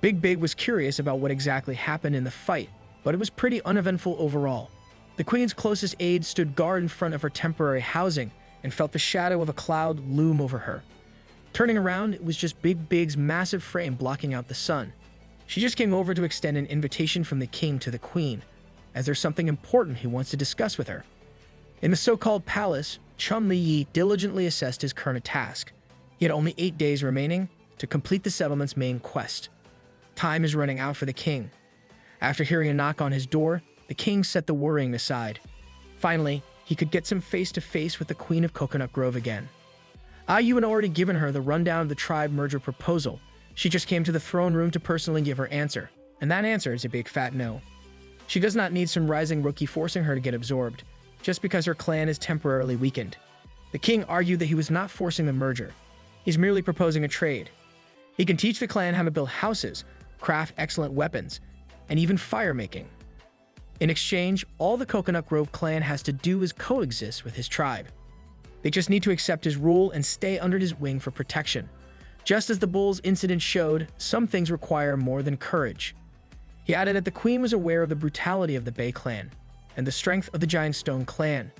Big was curious about what exactly happened in the fight, but it was pretty uneventful overall. The queen's closest aide stood guard in front of her temporary housing and felt the shadow of a cloud loom over her. Turning around, it was just Big's massive frame blocking out the sun. She just came over to extend an invitation from the king to the queen, as there's something important he wants to discuss with her. In the so-called palace, Chen Liyi diligently assessed his current task. He had only 8 days remaining to complete the settlement's main quest. Time is running out for the king. After hearing a knock on his door, the king set the worrying aside. Finally, he could get some face-to-face with the Queen of Coconut Grove again. Yu had already given her the rundown of the tribe merger proposal. She just came to the throne room to personally give her answer, and that answer is a big fat no. She does not need some rising rookie forcing her to get absorbed, just because her clan is temporarily weakened. The king argued that he was not forcing the merger. He's merely proposing a trade. He can teach the clan how to build houses, craft excellent weapons, and even fire-making. In exchange, all the Coconut Grove clan has to do is coexist with his tribe. They just need to accept his rule and stay under his wing for protection. Just as the Bulls incident showed, some things require more than courage. He added that the queen was aware of the brutality of the Bay clan and the strength of the Giant Stone clan.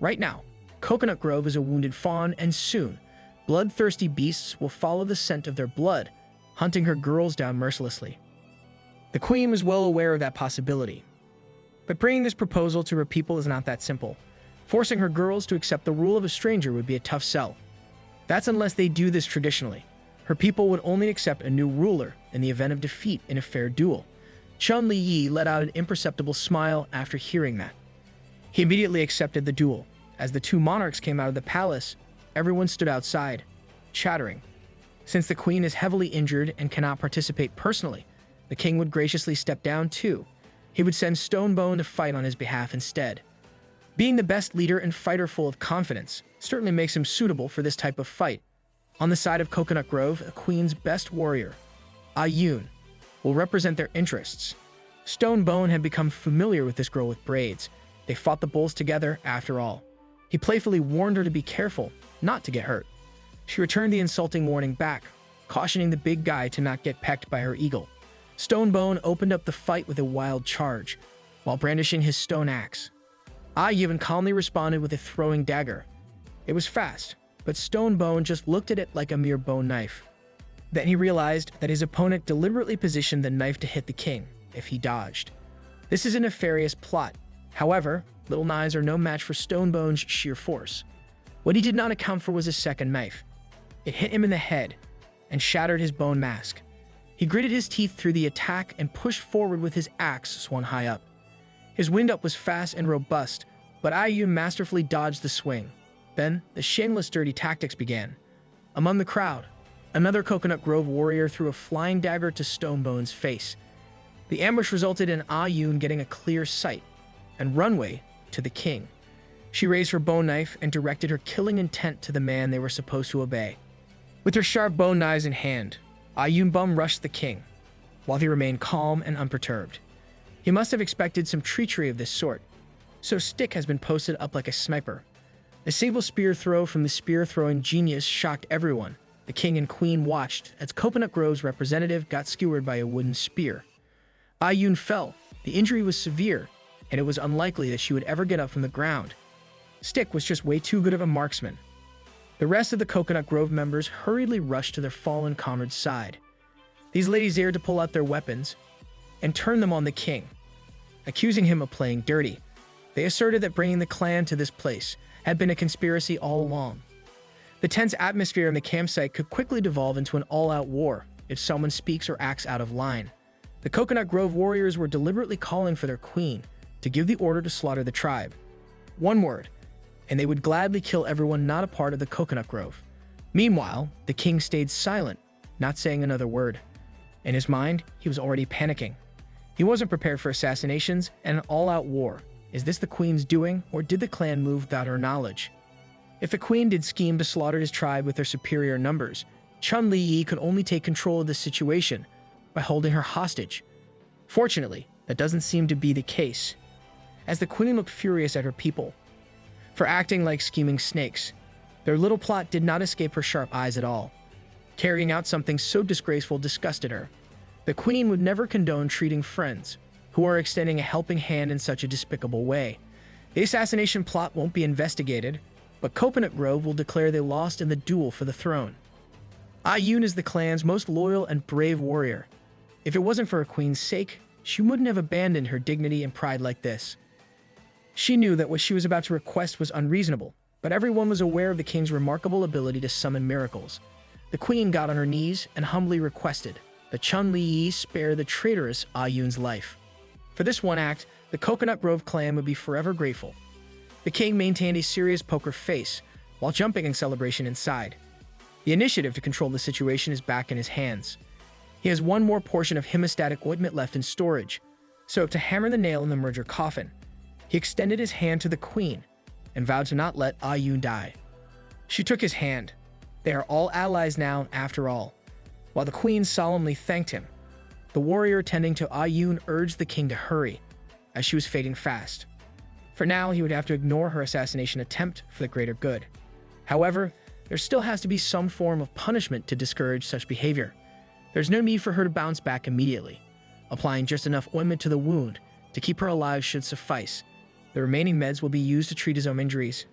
Right now, Coconut Grove is a wounded fawn, and soon, bloodthirsty beasts will follow the scent of their blood, hunting her girls down mercilessly. The queen was well aware of that possibility. But bringing this proposal to her people is not that simple. Forcing her girls to accept the rule of a stranger would be a tough sell. That's unless they do this traditionally. Her people would only accept a new ruler in the event of defeat in a fair duel. Chen Liyi let out an imperceptible smile after hearing that. He immediately accepted the duel. As the two monarchs came out of the palace, everyone stood outside, chattering. Since the queen is heavily injured and cannot participate personally, the king would graciously step down too. He would send Stonebone to fight on his behalf instead. Being the best leader and fighter full of confidence certainly makes him suitable for this type of fight. On the side of Coconut Grove, the queen's best warrior, Yu, will represent their interests. Stonebone had become familiar with this girl with braids. They fought the bulls together after all. He playfully warned her to be careful, not to get hurt. She returned the insulting warning back, cautioning the big guy to not get pecked by her eagle. Stonebone opened up the fight with a wild charge, while brandishing his stone axe. Yu calmly responded with a throwing dagger. It was fast, but Stonebone just looked at it like a mere bone knife. Then he realized that his opponent deliberately positioned the knife to hit the king if he dodged. This is a nefarious plot. However, little knives are no match for Stonebone's sheer force. What he did not account for was his second knife. It hit him in the head and shattered his bone mask. He gritted his teeth through the attack and pushed forward with his axe swung high up. His wind-up was fast and robust, but Aiyun masterfully dodged the swing. Then, the shameless dirty tactics began. Among the crowd, another Coconut Grove warrior threw a flying dagger to Stonebone's face. The ambush resulted in Aiyun getting a clear sight and runway to the king. She raised her bone knife and directed her killing intent to the man they were supposed to obey. With her sharp bone knives in hand, Aiyun Bum rushed the king, while he remained calm and unperturbed. He must have expected some treachery of this sort, so Stick has been posted up like a sniper. A single spear throw from the spear-throwing genius shocked everyone. The king and queen watched as Coconut Grove's representative got skewered by a wooden spear. Aiyun fell. The injury was severe, and it was unlikely that she would ever get up from the ground. Stick was just way too good of a marksman. The rest of the Coconut Grove members hurriedly rushed to their fallen comrade's side. These ladies dared to pull out their weapons and turn them on the king, accusing him of playing dirty. They asserted that bringing the clan to this place had been a conspiracy all along. The tense atmosphere in the campsite could quickly devolve into an all-out war if someone speaks or acts out of line. The Coconut Grove warriors were deliberately calling for their queen to give the order to slaughter the tribe. One word, and they would gladly kill everyone not a part of the Coconut Grove. Meanwhile, the king stayed silent, not saying another word. In his mind, he was already panicking. He wasn't prepared for assassinations and an all-out war. Is this the queen's doing, or did the clan move without her knowledge? If the queen did scheme to slaughter his tribe with their superior numbers, Chen Liyi could only take control of the situation by holding her hostage. Fortunately, that doesn't seem to be the case, as the queen looked furious at her people for acting like scheming snakes. Their little plot did not escape her sharp eyes at all. Carrying out something so disgraceful disgusted her. The queen would never condone treating friends who are extending a helping hand in such a despicable way. The assassination plot won't be investigated, but Coconut Grove will declare they lost in the duel for the throne. Aiyun is the clan's most loyal and brave warrior. If it wasn't for her queen's sake, she wouldn't have abandoned her dignity and pride like this. She knew that what she was about to request was unreasonable, but everyone was aware of the king's remarkable ability to summon miracles. The queen got on her knees and humbly requested that Chen Liyi spare the traitorous Aiyun's life. For this one act, the Coconut Grove clan would be forever grateful. The king maintained a serious poker face while jumping in celebration inside. The initiative to control the situation is back in his hands. He has one more portion of hemostatic ointment left in storage, so to hammer the nail in the merger coffin, he extended his hand to the queen and vowed to not let Aiyun die. She took his hand. They are all allies now, after all. While the queen solemnly thanked him, the warrior tending to Aiyun urged the king to hurry, as she was fading fast. For now, he would have to ignore her assassination attempt for the greater good. However, there still has to be some form of punishment to discourage such behavior. There's no need for her to bounce back immediately. Applying just enough ointment to the wound to keep her alive should suffice. The remaining meds will be used to treat his own injuries.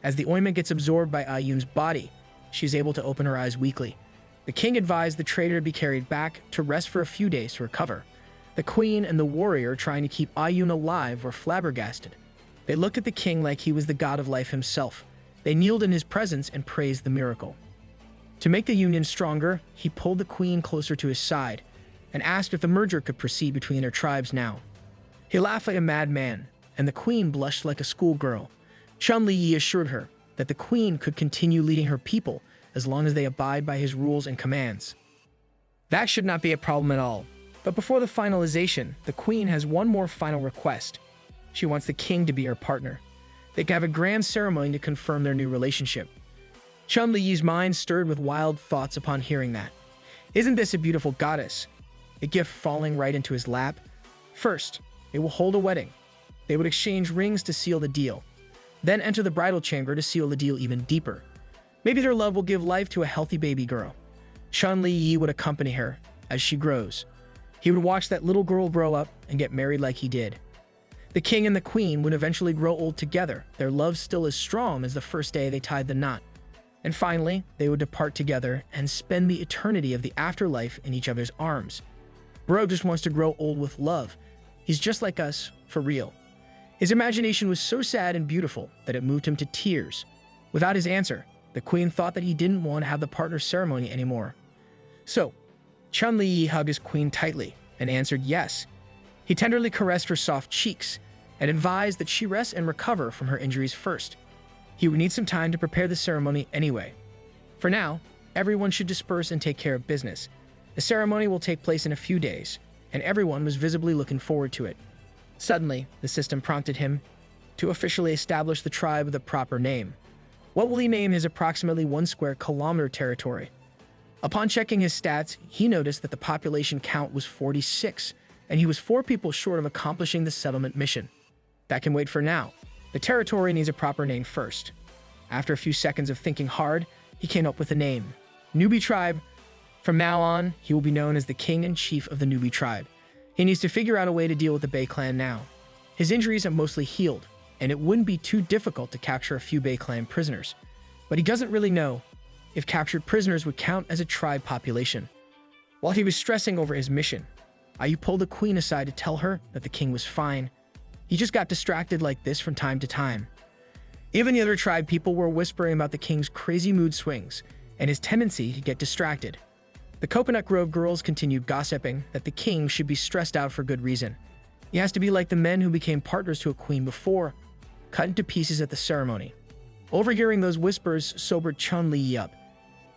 As the ointment gets absorbed by Aiyun's body, she is able to open her eyes weakly. The king advised the traitor to be carried back to rest for a few days to recover. The queen and the warrior trying to keep Aiyun alive were flabbergasted. They looked at the king like he was the god of life himself. They kneeled in his presence and praised the miracle. To make the union stronger, he pulled the queen closer to his side and asked if the merger could proceed between their tribes now. He laughed like a madman, and the queen blushed like a schoolgirl. Chen Liyi assured her that the queen could continue leading her people as long as they abide by his rules and commands. That should not be a problem at all. But before the finalization, the queen has one more final request. She wants the king to be her partner. They can have a grand ceremony to confirm their new relationship. Chen Liyi's mind stirred with wild thoughts upon hearing that. Isn't this a beautiful goddess? A gift falling right into his lap? First, they will hold a wedding. They would exchange rings to seal the deal. Then enter the bridal chamber to seal the deal even deeper. Maybe their love will give life to a healthy baby girl. Chen Liyi would accompany her as she grows. He would watch that little girl grow up and get married like he did. The king and the queen would eventually grow old together, their love still as strong as the first day they tied the knot. And finally, they would depart together and spend the eternity of the afterlife in each other's arms. Bro just wants to grow old with love. He's just like us, for real. His imagination was so sad and beautiful that it moved him to tears. Without his answer, the queen thought that he didn't want to have the partner ceremony anymore. So, Chen Liyi hugged his queen tightly and answered yes. He tenderly caressed her soft cheeks and advised that she rest and recover from her injuries first. He would need some time to prepare the ceremony anyway. For now, everyone should disperse and take care of business. The ceremony will take place in a few days, and everyone was visibly looking forward to it. Suddenly, the system prompted him to officially establish the tribe with a proper name. What will he name his approximately 1 square kilometer territory? Upon checking his stats, he noticed that the population count was 46, and he was 4 people short of accomplishing the settlement mission. That can wait for now. The territory needs a proper name first. After a few seconds of thinking hard, he came up with a name. Newbie Tribe. From now on, he will be known as the king and chief of the Newbie Tribe. He needs to figure out a way to deal with the Bei clan now. His injuries are mostly healed, and it wouldn't be too difficult to capture a few Bei clan prisoners. But he doesn't really know if captured prisoners would count as a tribe population. While he was stressing over his mission, Ayu pulled the queen aside to tell her that the king was fine. He just got distracted like this from time to time. Even the other tribe people were whispering about the king's crazy mood swings and his tendency to get distracted. The Coconut Grove girls continued gossiping that the king should be stressed out for good reason. He has to be like the men who became partners to a queen before, cut into pieces at the ceremony. Overhearing those whispers sobered Chen Liyi up.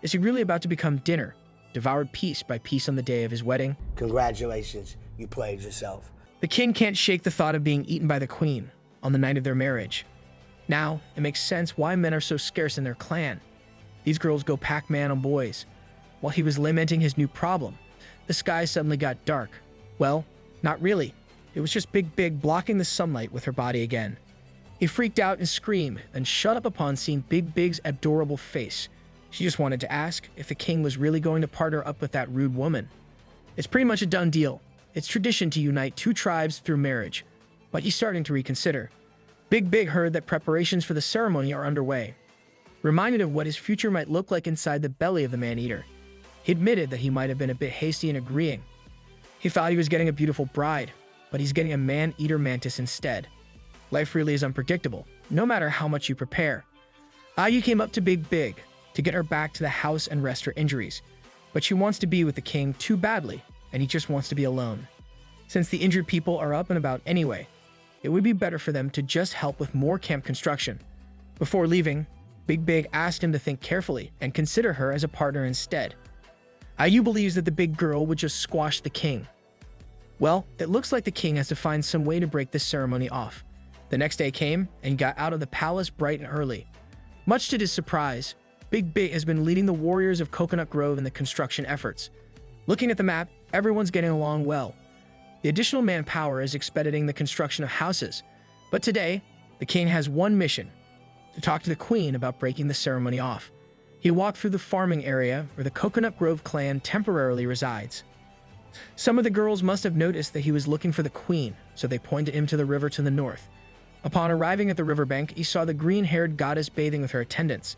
Is he really about to become dinner, devoured piece by piece on the day of his wedding? Congratulations, you played yourself. The king can't shake the thought of being eaten by the queen on the night of their marriage. Now, it makes sense why men are so scarce in their clan. These girls go Pac-Man on boys. While he was lamenting his new problem, the sky suddenly got dark. Well, not really. It was just Big blocking the sunlight with her body again. He freaked out and screamed, then shut up upon seeing Big's adorable face. She just wanted to ask if the king was really going to partner up with that rude woman. It's pretty much a done deal. It's tradition to unite 2 tribes through marriage, but he's starting to reconsider. Big heard that preparations for the ceremony are underway. Reminded of what his future might look like inside the belly of the man-eater, he admitted that he might have been a bit hasty in agreeing. He thought he was getting a beautiful bride, but he's getting a man-eater mantis instead. Life really is unpredictable, no matter how much you prepare. Ayu came up to Big to get her back to the house and rest her injuries, but she wants to be with the king too badly, and he just wants to be alone. Since the injured people are up and about anyway, it would be better for them to just help with more camp construction. Before leaving, Big asked him to think carefully and consider her as a partner instead. Ayu believes that the big girl would just squash the king. Well, it looks like the king has to find some way to break this ceremony off. The next day came and got out of the palace bright and early. Much to his surprise, Big has been leading the warriors of Coconut Grove in the construction efforts. Looking at the map, everyone's getting along well. The additional manpower is expediting the construction of houses. But today, the king has one mission: to talk to the queen about breaking the ceremony off. He walked through the farming area where the Coconut Grove clan temporarily resides. Some of the girls must have noticed that he was looking for the queen, so they pointed him to the river to the north. Upon arriving at the riverbank, he saw the green-haired goddess bathing with her attendants.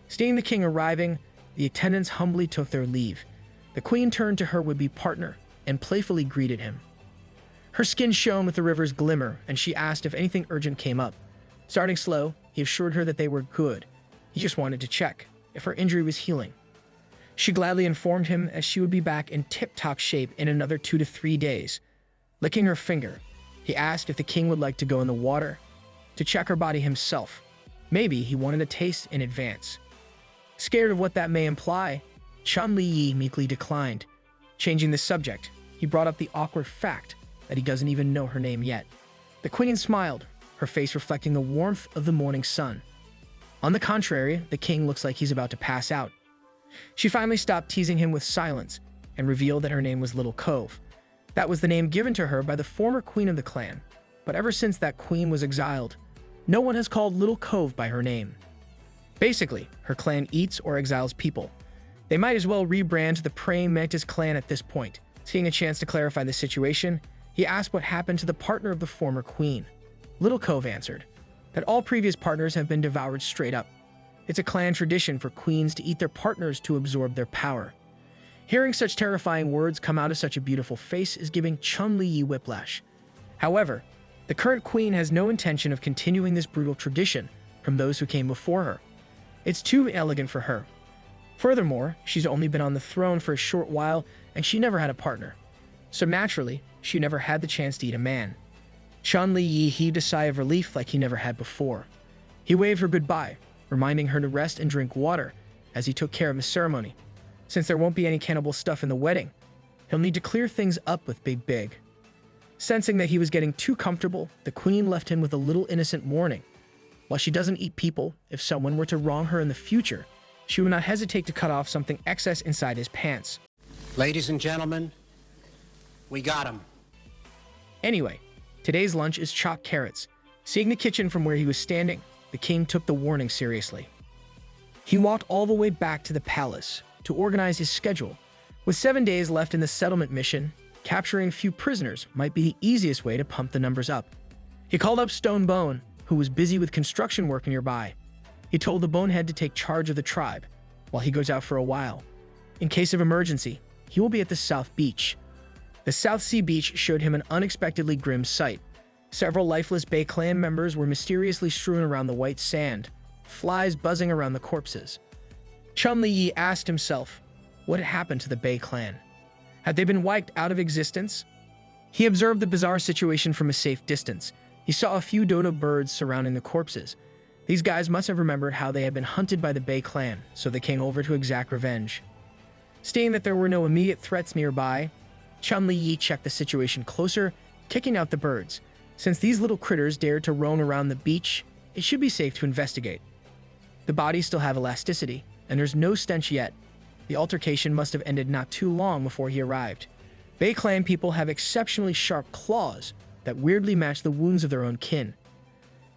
Seeing the king arriving, the attendants humbly took their leave. The queen turned to her would-be partner and playfully greeted him. Her skin shone with the river's glimmer, and she asked if anything urgent came up. Starting slow, he assured her that they were good. He just wanted to check if her injury was healing. She gladly informed him as she would be back in tip-top shape in another 2 to 3 days. Licking her finger, he asked if the king would like to go in the water to check her body himself. Maybe he wanted a taste in advance. Scared of what that may imply, Chen Liyi meekly declined. Changing the subject, he brought up the awkward fact that he doesn't even know her name yet. The queen smiled, her face reflecting the warmth of the morning sun. On the contrary, the king looks like he's about to pass out. She finally stopped teasing him with silence and revealed that her name was Little Cove. That was the name given to her by the former queen of the clan, but ever since that queen was exiled, no one has called Little Cove by her name. Basically, her clan eats or exiles people. They might as well rebrand to the Praying Mantis clan at this point. Seeing a chance to clarify the situation, he asked what happened to the partner of the former queen. Little Cove answered that all previous partners have been devoured straight up. It's a clan tradition for queens to eat their partners to absorb their power. Hearing such terrifying words come out of such a beautiful face is giving Chen Liyi whiplash. However, the current queen has no intention of continuing this brutal tradition from those who came before her. It's too elegant for her. Furthermore, she's only been on the throne for a short while and she never had a partner. So naturally, she never had the chance to eat a man. Chen Liyi heaved a sigh of relief like he never had before. He waved her goodbye, reminding her to rest and drink water as he took care of the ceremony. Since there won't be any cannibal stuff in the wedding, he'll need to clear things up with Big Big. Sensing that he was getting too comfortable, the queen left him with a little innocent warning. While she doesn't eat people, if someone were to wrong her in the future, she would not hesitate to cut off something excess inside his pants. Ladies and gentlemen, we got him. Anyway, today's lunch is chopped carrots. Seeing the kitchen from where he was standing, the king took the warning seriously. He walked all the way back to the palace to organize his schedule. With 7 days left in the settlement mission, capturing a few prisoners might be the easiest way to pump the numbers up. He called up Stone Bone, who was busy with construction work nearby. He told the bonehead to take charge of the tribe while he goes out for a while. In case of emergency, he will be at the South Beach. The South Sea Beach showed him an unexpectedly grim sight. Several lifeless Bay Clan members were mysteriously strewn around the white sand, flies buzzing around the corpses. Chen Liyi asked himself what had happened to the Bay Clan. Had they been wiped out of existence? He observed the bizarre situation from a safe distance. He saw a few dodo birds surrounding the corpses. These guys must have remembered how they had been hunted by the Bay Clan, so they came over to exact revenge. Seeing that there were no immediate threats nearby, Chen Liyi checked the situation closer, kicking out the birds. Since these little critters dared to roam around the beach, it should be safe to investigate. The bodies still have elasticity, and there's no stench yet. The altercation must have ended not too long before he arrived. Bay Clan people have exceptionally sharp claws that weirdly match the wounds of their own kin.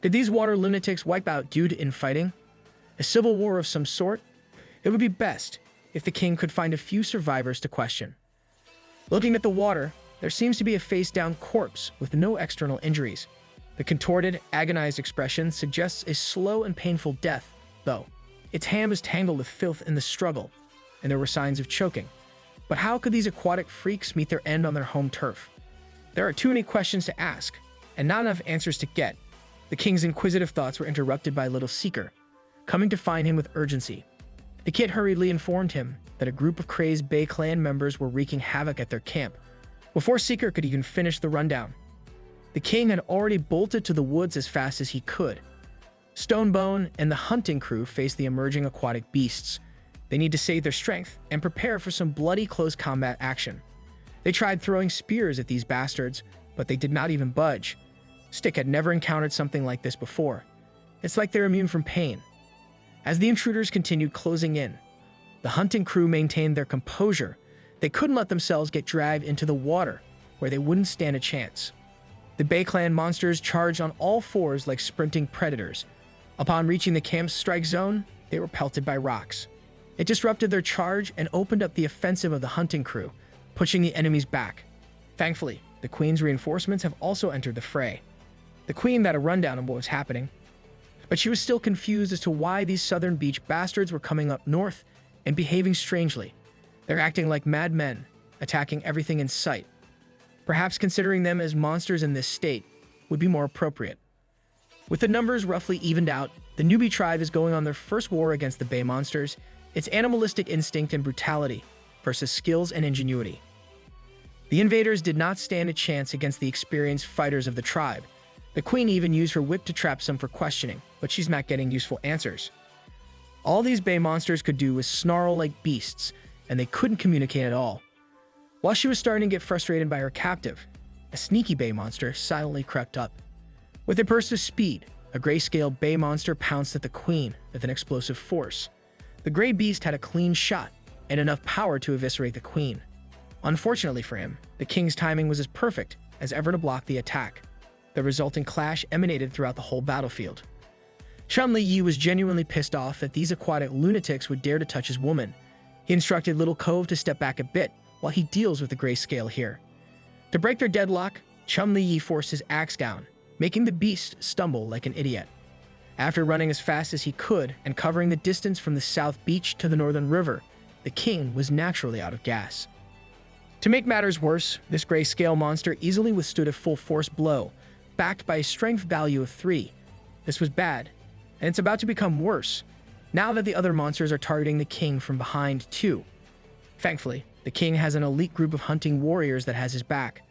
Did these water lunatics wipe out due to infighting? A civil war of some sort? It would be best if the king could find a few survivors to question. Looking at the water, there seems to be a face-down corpse with no external injuries. The contorted, agonized expression suggests a slow and painful death, though. Its hand was tangled with filth in the struggle, and there were signs of choking. But how could these aquatic freaks meet their end on their home turf? There are too many questions to ask, and not enough answers to get. The king's inquisitive thoughts were interrupted by Little Seeker, coming to find him with urgency. The kid hurriedly informed him that a group of crazed Bay Clan members were wreaking havoc at their camp. Before Seeker could even finish the rundown, the king had already bolted to the woods as fast as he could. Stonebone and the hunting crew faced the emerging aquatic beasts. They need to save their strength and prepare for some bloody close combat action. They tried throwing spears at these bastards, but they did not even budge. Stick had never encountered something like this before. It's like they're immune from pain. As the intruders continued closing in, the hunting crew maintained their composure. They couldn't let themselves get dragged into the water, where they wouldn't stand a chance. The Bay Clan monsters charged on all fours like sprinting predators. Upon reaching the camp's strike zone, they were pelted by rocks. It disrupted their charge and opened up the offensive of the hunting crew, pushing the enemies back. Thankfully, the Queen's reinforcements have also entered the fray. The Queen got a rundown on what was happening, but she was still confused as to why these southern beach bastards were coming up north and behaving strangely. They're acting like madmen, attacking everything in sight. Perhaps considering them as monsters in this state would be more appropriate. With the numbers roughly evened out, the newbie tribe is going on their first war against the Bay monsters. It's animalistic instinct and brutality versus skills and ingenuity. The invaders did not stand a chance against the experienced fighters of the tribe. The Queen even used her whip to trap some for questioning, but she's not getting useful answers. All these Bay monsters could do was snarl like beasts, and they couldn't communicate at all. While she was starting to get frustrated by her captive, a sneaky Bay monster silently crept up. With a burst of speed, a grayscale Bay monster pounced at the Queen with an explosive force. The gray beast had a clean shot and enough power to eviscerate the Queen. Unfortunately for him, the king's timing was as perfect as ever to block the attack. The resulting clash emanated throughout the whole battlefield. Chen Liyi was genuinely pissed off that these aquatic lunatics would dare to touch his woman. He instructed Little Cove to step back a bit while he deals with the grayscale here. To break their deadlock, Chen Liyi forced his axe down, making the beast stumble like an idiot. After running as fast as he could and covering the distance from the south beach to the northern river, the king was naturally out of gas. To make matters worse, this grayscale monster easily withstood a full-force blow, backed by a strength value of 3. This was bad, and it's about to become worse, now that the other monsters are targeting the king from behind too. Thankfully, the king has an elite group of hunting warriors that has his back.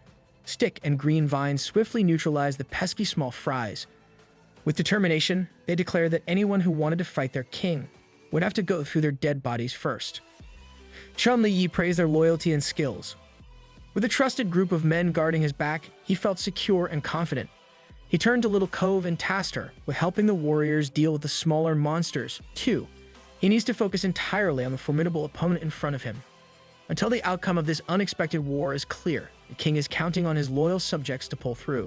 Stick and green vines swiftly neutralize the pesky small fries. With determination, they declare that anyone who wanted to fight their king would have to go through their dead bodies first. Chen Liyi praised their loyalty and skills. With a trusted group of men guarding his back, he felt secure and confident. He turned to Little Cove and tasked her with helping the warriors deal with the smaller monsters, too. He needs to focus entirely on the formidable opponent in front of him. Until the outcome of this unexpected war is clear, the king is counting on his loyal subjects to pull through.